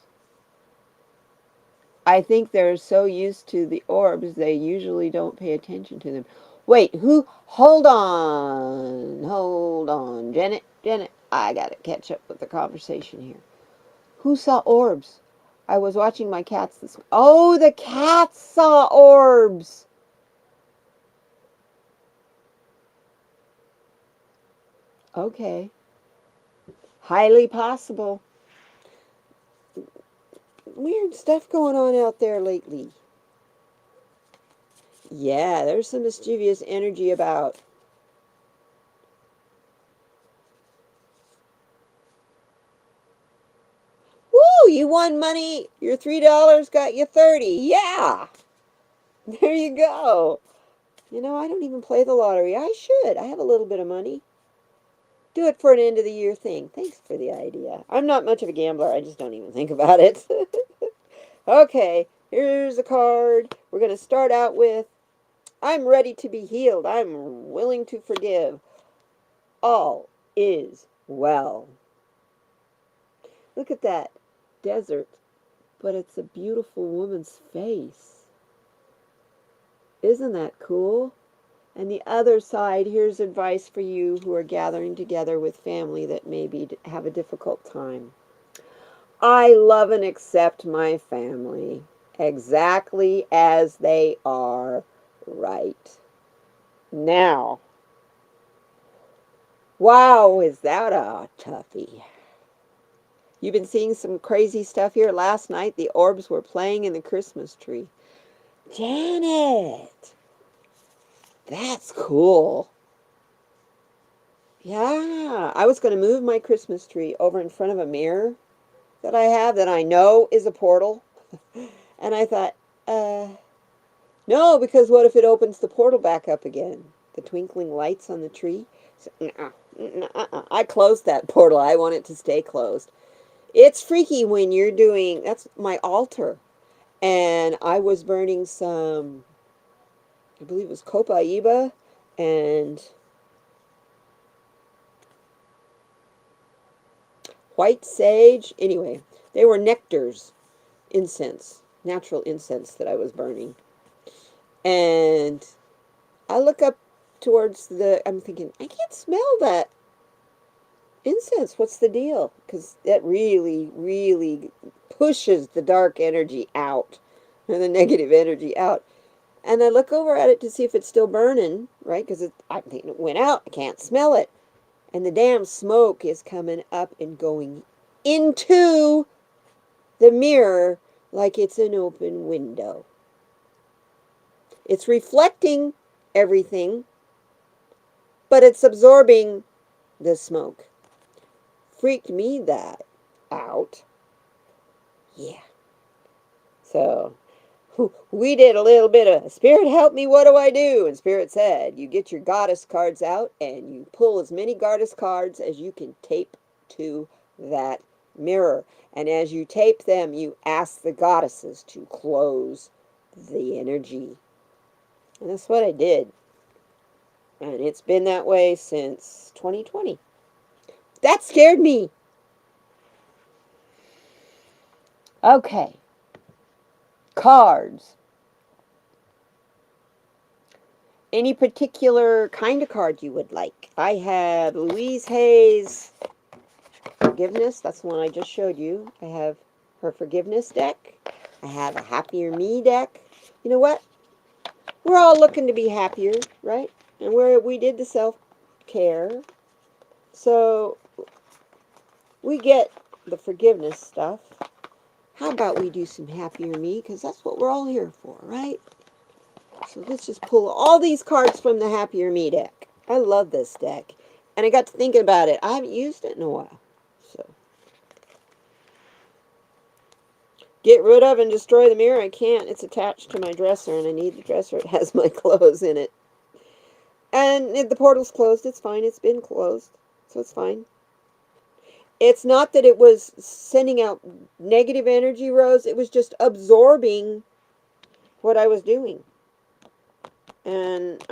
I think they're so used to the orbs, they usually don't pay attention to them. Wait, who? Hold on. Janet, I gotta catch up with the conversation here. Who saw orbs? I was watching my cats this. Oh, the cats saw orbs. Okay. Highly possible. Weird stuff going on out there lately. Yeah, there's some mischievous energy about. Woo, you won money. Your $3 got you 30. Yeah. There you go. You know, I don't even play the lottery. I should. I have a little bit of money. Do it for an end of the year thing. Thanks for the idea. I'm not much of a gambler. I just don't even think about it. Okay, here's a card. We're going to start out with I'm ready to be healed. I'm willing to forgive. All is well. Look at that desert, but it's a beautiful woman's face. Isn't that cool? And the other side, here's advice for you who are gathering together with family that maybe have a difficult time. I love and accept my family exactly as they are right now. Wow, is that a toughie? You've been seeing some crazy stuff here. Last night, the orbs were playing in the Christmas tree. Janet, that's cool. Yeah, I was going to move my Christmas tree over in front of a mirror that I have that I know is a portal. And I thought, no, because what if it opens the portal back up again? The twinkling lights on the tree? So, I closed that portal. I want it to stay closed. It's freaky when you're doing, that's my altar. And I was burning some, I believe it was copaiba and white sage. Anyway, they were nectars, incense, natural incense that I was burning. And I look up towards I'm thinking, I can't smell that incense. What's the deal? Because that really, really pushes the dark energy out, or the negative energy out. And I look over at it to see if it's still burning, right? Because I'm thinking it went out. I can't smell it. And the damn smoke is coming up and going into the mirror like it's an open window. It's reflecting everything, but it's absorbing the smoke. Freaked me that out. Yeah. So we did a little bit of Spirit help me, what do I do? And Spirit said, you get your goddess cards out and you pull as many goddess cards as you can tape to that mirror. And as you tape them, you ask the goddesses to close the energy. And that's what I did. And it's been that way since 2020. That scared me. Okay. Cards. Any particular kind of card you would like? I have Louise Hay's Forgiveness. That's the one I just showed you. I have her Forgiveness deck. I have a Happier Me deck. You know what? We're all looking to be happier, right? And we did the self-care. So we get the forgiveness stuff. How about we do some Happier Me? Because that's what we're all here for, right? So let's just pull all these cards from the Happier Me deck. I love this deck. And I got to thinking about it. I haven't used it in a while. So get rid of and destroy the mirror. I can't. It's attached to my dresser and I need the dresser. It has my clothes in it. And if the portal's closed, it's fine. It's been closed. So it's fine. It's not that it was sending out negative energy, Rose. It was just absorbing what I was doing. And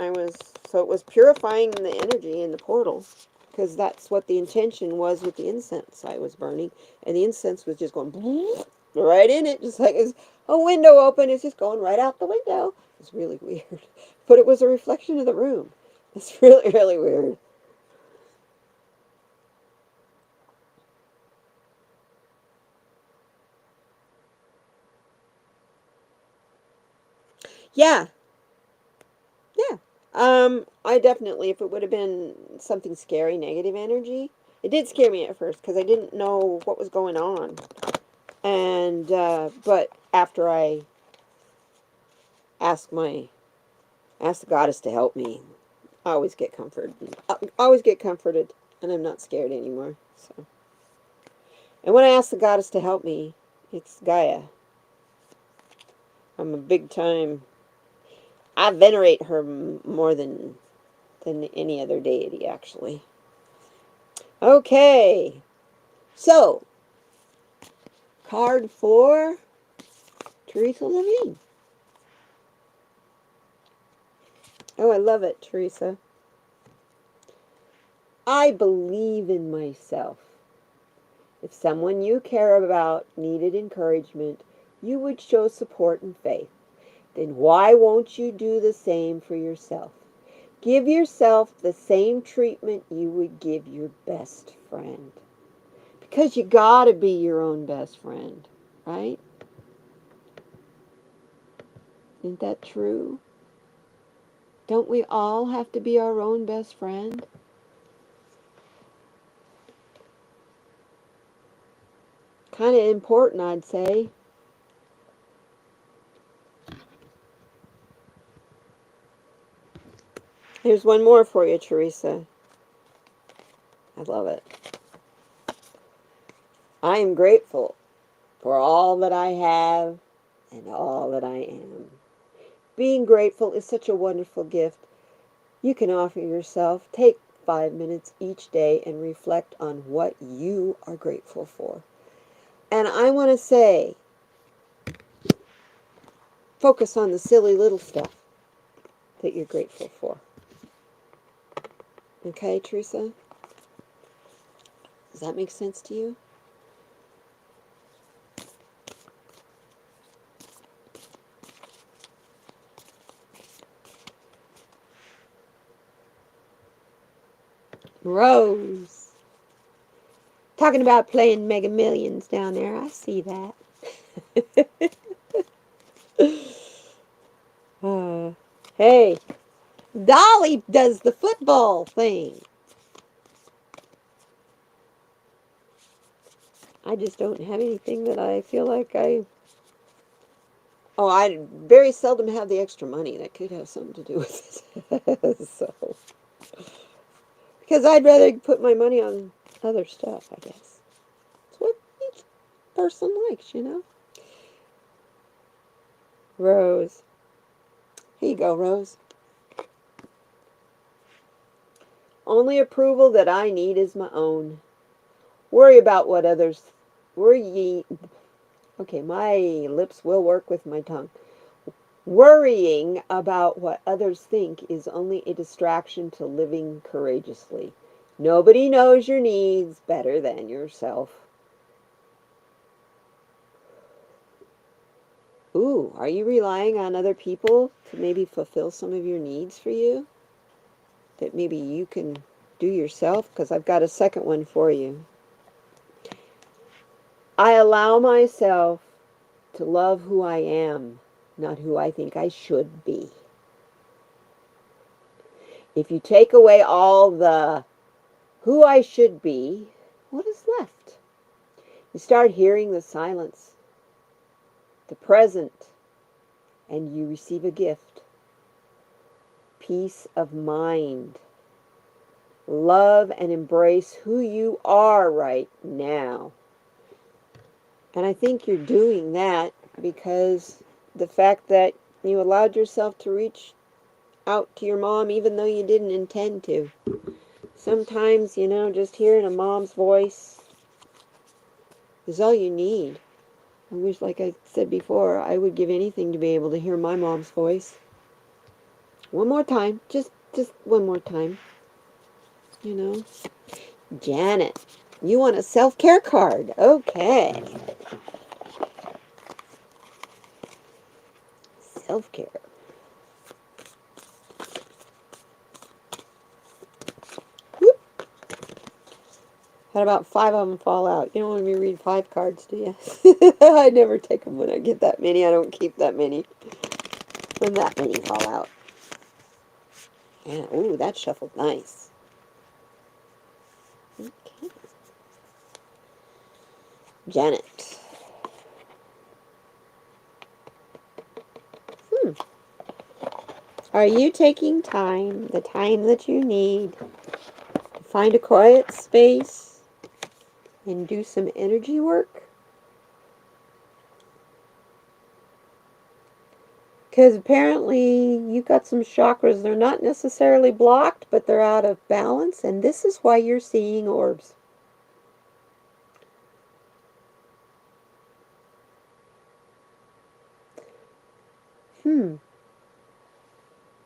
so it was purifying the energy in the portal, because that's what the intention was with the incense I was burning. And the incense was just going right in it, just like it's a window open. It's just going right out the window. It's really weird. But it was a reflection of the room. It's really, really weird. Yeah. Yeah. I definitely, if it would have been something scary, negative energy, it did scare me at first because I didn't know what was going on. And, but after I asked asked the goddess to help me, I always get comforted. I always get comforted, and I'm not scared anymore. So, and when I ask the goddess to help me, it's Gaia. I'm a big time. I venerate her more than any other deity, actually. Okay, so card for Teresa Levine. Oh, I love it, Teresa. I believe in myself. If someone you care about needed encouragement, you would show support and faith. Then why won't you do the same for yourself? Give yourself the same treatment you would give your best friend. Because you gotta be your own best friend, right? Isn't that true? Don't we all have to be our own best friend? Kind of important, I'd say. Here's one more for you, Teresa. I love it. I am grateful for all that I have and all that I am. Being grateful is such a wonderful gift. You can offer yourself. Take 5 minutes each day and reflect on what you are grateful for. And I want to say, focus on the silly little stuff that you're grateful for. Okay, Teresa? Does that make sense to you? Rose. Talking about playing Mega Millions down there. I see that. Hey, Dolly does the football thing. I just don't have anything that I feel like I... Oh, I very seldom have the extra money. That could have something to do with it. So, because I'd rather put my money on other stuff, I guess. It's what each person likes, you know? Rose. Here you go, Rose. Only approval that I need is my own. Worry about what others... Worry... Okay, my lips will work with my tongue. Worrying about what others think is only a distraction to living courageously. Nobody knows your needs better than yourself. Ooh, are you relying on other people to maybe fulfill some of your needs for you that maybe you can do yourself? Because I've got a second one for you. I allow myself to love who I am, not who I think I should be. If you take away all the who I should be, what is left? You start hearing the silence, the present, and you receive a gift. Peace of mind. Love and embrace who you are right now. And I think you're doing that because the fact that you allowed yourself to reach out to your mom even though you didn't intend to. Sometimes, you know, just hearing a mom's voice is all you need. I wish, like I said before, I would give anything to be able to hear my mom's voice. One more time. Just one more time. You know? Janet, you want a self-care card. Okay. Self-care. Whoop. Had about 5 of them fall out. You don't want me to read 5 cards, do you? I never take them when I get that many. I don't keep that many when that many fall out. And, ooh, that shuffled nice. Okay. Janet. Are you taking time, the time that you need, to find a quiet space and do some energy work? Because apparently you've got some chakras. They're not necessarily blocked, but they're out of balance, and this is why you're seeing orbs.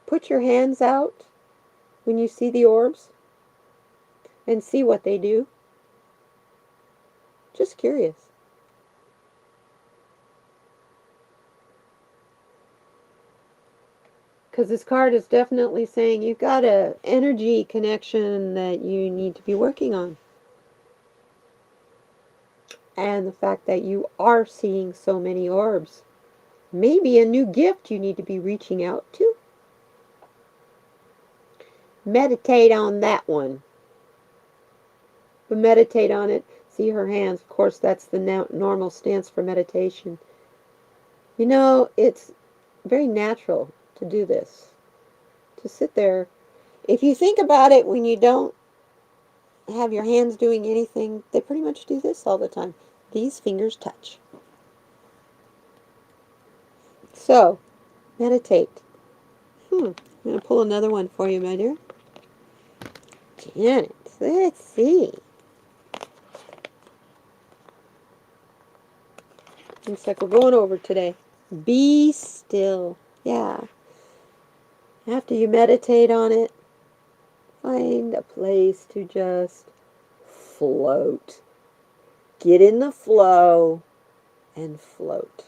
Put your hands out when you see the orbs and see what they do. Just curious. Because this card is definitely saying you've got an energy connection that you need to be working on. And the fact that you are seeing so many orbs. Maybe a new gift you need to be reaching out to. Meditate on that one. But meditate on it. See her hands. Of course, that's the normal stance for meditation. You know, it's very natural to do this. To sit there. If you think about it, when you don't have your hands doing anything, they pretty much do this all the time. These fingers touch. So, meditate. I'm going to pull another one for you, my dear. Janet, let's see. Looks like we're going over today. Be still. Yeah. After you meditate on it, find a place to just float. Get in the flow and float.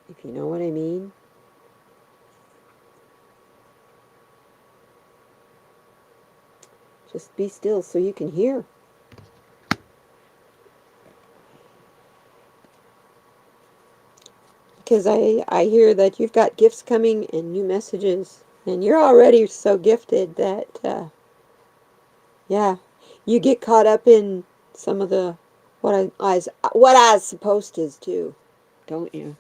If you know what I mean. Just be still so you can hear. Because I hear that you've got gifts coming and new messages. And you're already so gifted that, yeah, you get caught up in some of the what I was supposed to do, don't you?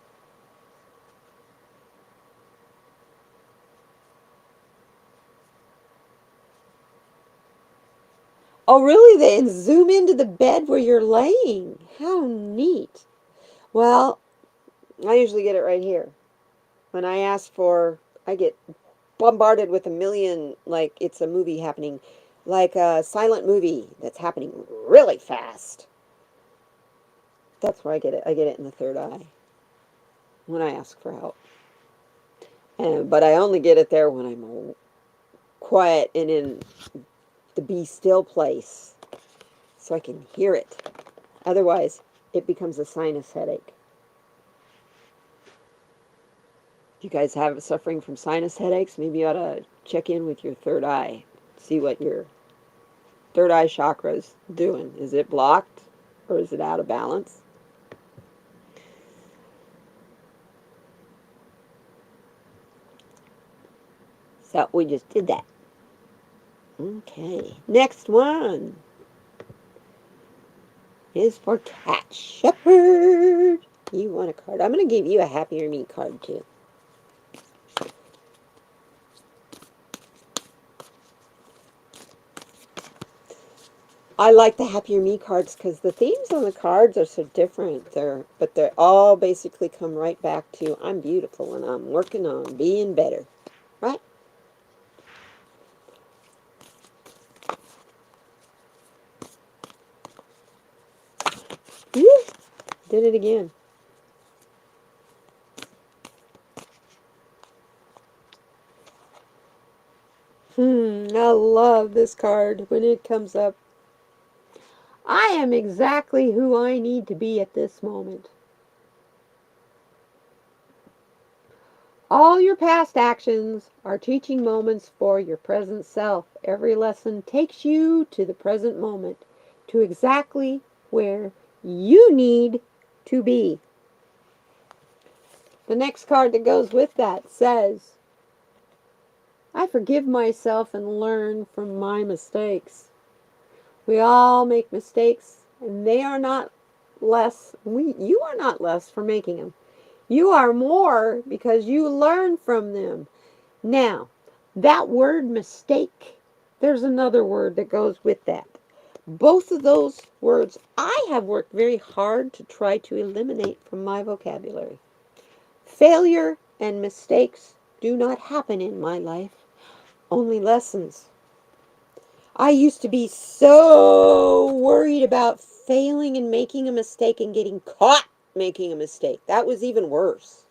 Oh, really? They zoom into the bed where you're laying. How neat. Well, I usually get it right here. When I ask for, I get bombarded with a million, like it's a movie happening, like a silent movie that's happening really fast. That's where I get it. I get it in the third eye when I ask for help. But I only get it there when I'm quiet and in the be still place so I can hear it. Otherwise, it becomes a sinus headache. If you guys have suffering from sinus headaches, maybe you ought to check in with your third eye. See what your third eye chakra's doing. Is it blocked or is it out of balance? So we just did that. Okay. Next one is for Cat Shepherd. You want a card? I'm going to give you a Happier Me card too. I like the Happier Me cards because the themes on the cards are so different. But they all basically come right back to I'm beautiful and I'm working on being better. Right? Yeah. Did it again. I love this card when it comes up. I am exactly who I need to be at this moment. All your past actions are teaching moments for your present self. Every lesson takes you to the present moment, to exactly where you need to be. The next card that goes with that says, I forgive myself and learn from my mistakes. We all make mistakes, and they are not less. You are not less for making them. You are more because you learn from them. Now, that word mistake, there's another word that goes with that. Both of those words I have worked very hard to try to eliminate from my vocabulary. Failure and mistakes do not happen in my life, only lessons. I used to be so worried about failing and making a mistake and getting caught making a mistake. That was even worse.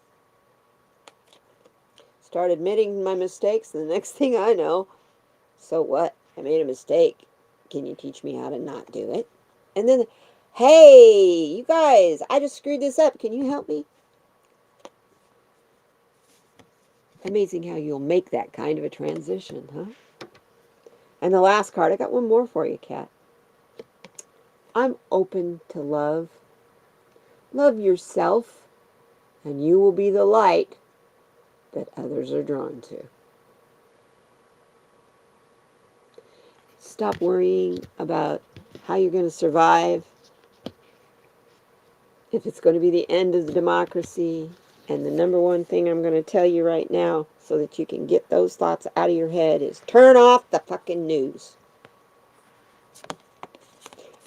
Start admitting my mistakes, and the next thing I know, so what? I made a mistake. Can you teach me how to not do it? And then, hey, you guys, I just screwed this up. Can you help me? Amazing how you'll make that kind of a transition, huh? And the last card, I got one more for you, Kat. I'm open to love. Love yourself, and you will be the light that others are drawn to. Stop worrying about how you're going to survive, if it's going to be the end of the democracy. And the number one thing I'm going to tell you right now so that you can get those thoughts out of your head is turn off the fucking news.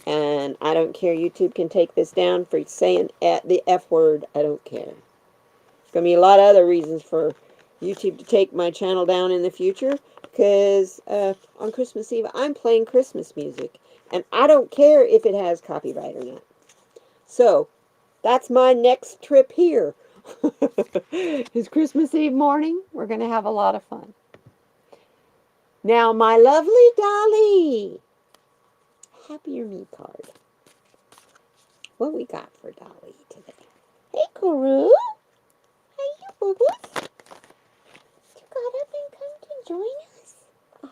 And I don't care. YouTube can take this down for saying the F word. I don't care. There's going to be a lot of other reasons for YouTube to take my channel down in the future. Because on Christmas Eve, I'm playing Christmas music. And I don't care if it has copyright or not. So, that's my next trip here. It's Christmas Eve morning. We're going to have a lot of fun. Now, my lovely Dolly. Happier Me card. What we got for Dolly today? Hey, Kuru. Hey, you boo-boos. You got up and come to join us? Oh,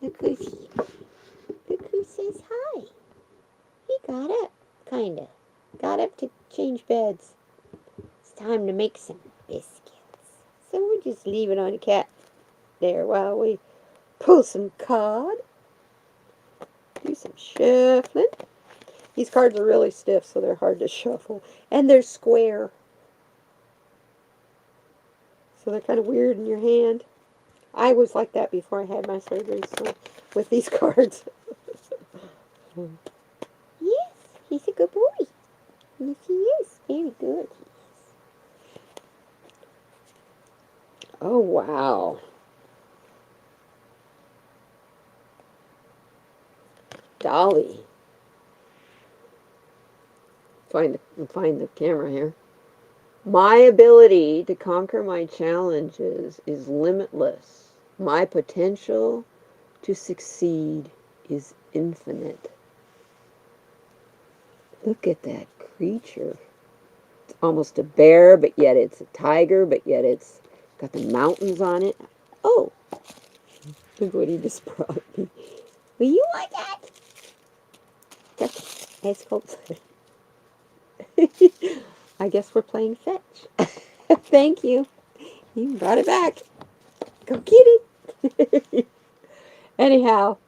look who says hi. He got up, kind of. Got up to change beds. It's time to make some biscuits. So we'll just leave it on the cat there while we pull some card, do some shuffling. These cards are really stiff, so they're hard to shuffle. And they're square. So they're kind of weird in your hand. I was like that before I had my surgery, so with these cards. Yes, he's a good boy. Yes, he is. Very good. Oh, wow. Dolly. Find the camera here. My ability to conquer my challenges is limitless. My potential to succeed is infinite. Look at that creature. It's almost a bear, but yet it's a tiger, but yet it's got the mountains on it. Oh, look what he just brought me. Will you like that? That's nice cold. I guess we're playing fetch. Thank you. You brought it back. Go get it. Anyhow,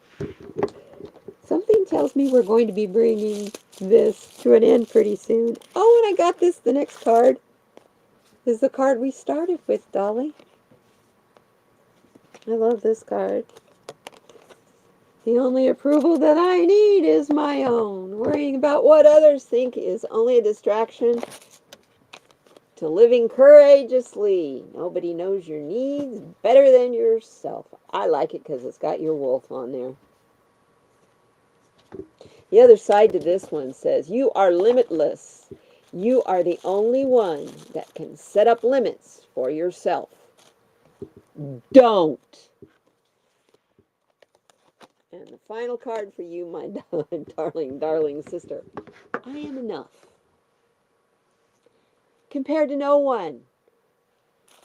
something tells me we're going to be bringing this to an end pretty soon. Oh, and I got this. The next card is the card we started with, Dolly. I love this card. The only approval that I need is my own. Worrying about what others think is only a distraction to living courageously. Nobody knows your needs better than yourself. I like it because it's got your wolf on there. The other side to this one says, you are limitless. You are the only one that can set up limits for yourself. Don't. And the final card for you, my darling sister. I am enough. Compared to no one.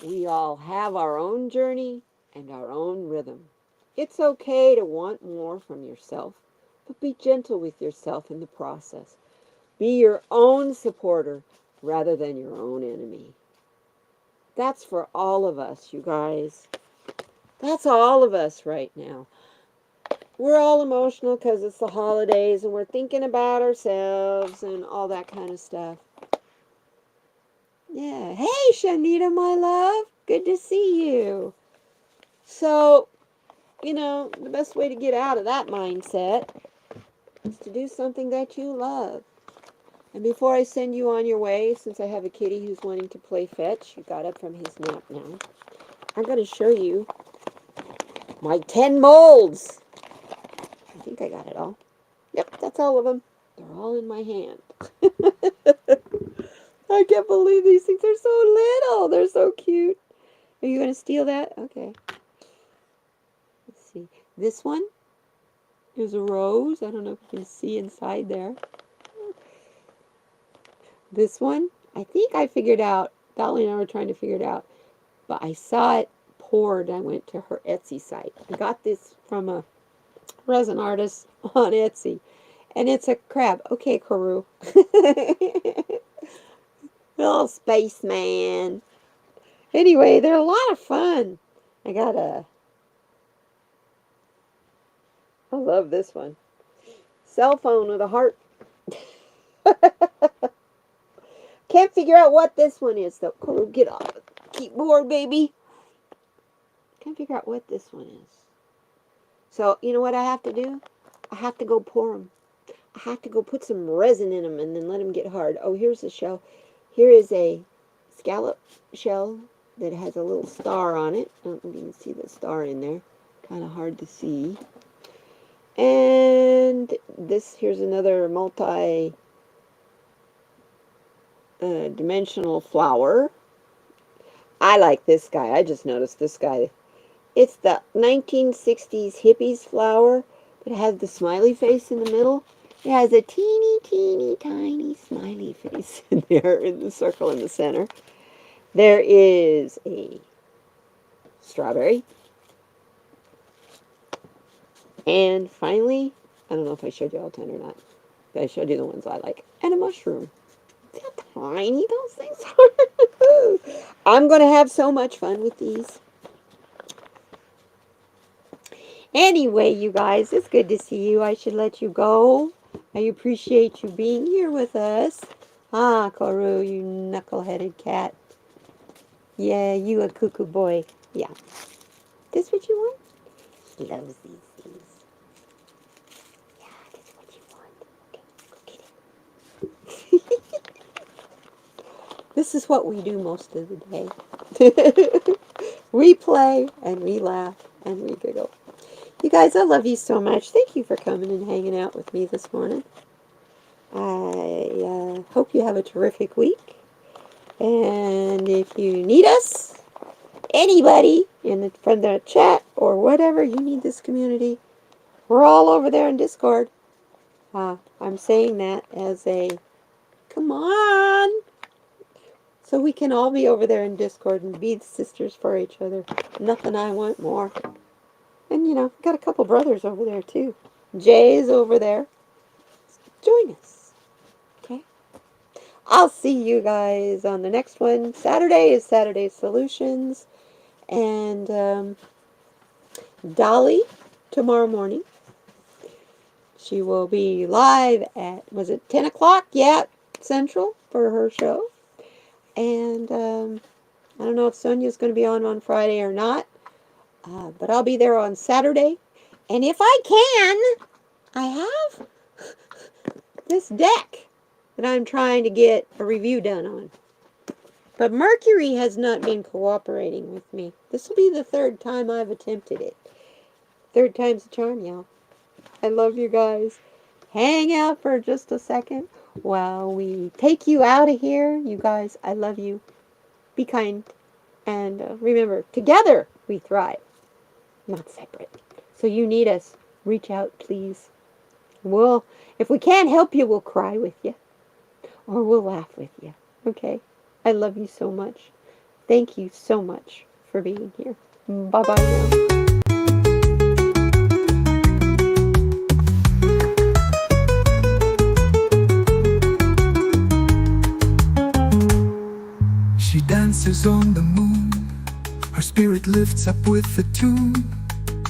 We all have our own journey and our own rhythm. It's okay to want more from yourself, but be gentle with yourself in the process. Be your own supporter rather than your own enemy. That's for all of us, you guys. That's all of us right now. We're all emotional because it's the holidays and we're thinking about ourselves and all that kind of stuff. Yeah. Hey, Shanita, my love. Good to see you. So, you know, the best way to get out of that mindset is to do something that you love. And before I send you on your way, since I have a kitty who's wanting to play fetch, he got up from his nap now, I'm going to show you my 10 molds. I think I got it all. Yep, that's all of them. They're all in my hand. I can't believe these things are so little. They're so cute. Are you going to steal that? Okay. Let's see. This one is a rose. I don't know if you can see inside there. This one, I think I figured out. Dolly and I were trying to figure it out. But I saw it poured. I went to her Etsy site. I got this from a resin artist on Etsy. And it's a crab. Okay, Karu. Little spaceman. Anyway, they're a lot of fun. I love this one. Cell phone with a heart. Can't figure out what this one is, though. Karu, get off the keyboard, baby. Can't figure out what this one is. So, you know what I have to do? I have to go pour them. I have to go put some resin in them and then let them get hard. Oh, here's a shell. Here is a scallop shell that has a little star on it. I don't know if you can see the star in there. Kind of hard to see. And here's another multi-dimensional flower. I like this guy. I just noticed this guy. It's the 1960s hippies flower, but it has the smiley face in the middle. It has a teeny, teeny, tiny smiley face in there in the circle in the center. There is a strawberry. And finally, I don't know if I showed you all 10 or not. But I showed you the ones I like. And a mushroom. See how tiny those things are? I'm going to have so much fun with these. Anyway, you guys, it's good to see you. I should let you go. I appreciate you being here with us. Ah, Karu, you knuckle-headed cat. Yeah, you a cuckoo boy. Yeah. This what you want? He loves these things. Yeah, this what you want. Okay, go get it. This is what we do most of the day. We play and we laugh and we giggle. You guys, I love you so much. Thank you for coming and hanging out with me this morning. I hope you have a terrific week. And if you need us, anybody from the chat or whatever, you need this community, we're all over there in Discord. I'm saying that as a, come on, so we can all be over there in Discord and be sisters for each other. Nothing I want more. And, you know, got a couple brothers over there, too. Jay's over there. Join us. Okay? I'll see you guys on the next one. Saturday is Saturday Solutions. And Dolly, tomorrow morning, she will be live at, was it 10 o'clock? Yeah, Central for her show. And I don't know if Sonia's going to be on Friday or not. But I'll be there on Saturday. And if I can, I have this deck that I'm trying to get a review done on. But Mercury has not been cooperating with me. This will be the third time I've attempted it. Third time's a charm, y'all. I love you guys. Hang out for just a second while we take you out of here. You guys, I love you. Be kind. And remember, together we thrive, not separate. So you need us. Reach out, please. We'll, if we can't help you, we'll cry with you. Or we'll laugh with you. Okay? I love you so much. Thank you so much for being here. Bye-bye now. She dances on the moon. Her spirit lifts up with the tune,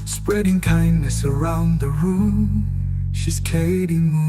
spreading kindness around the room. She's Katie Moon.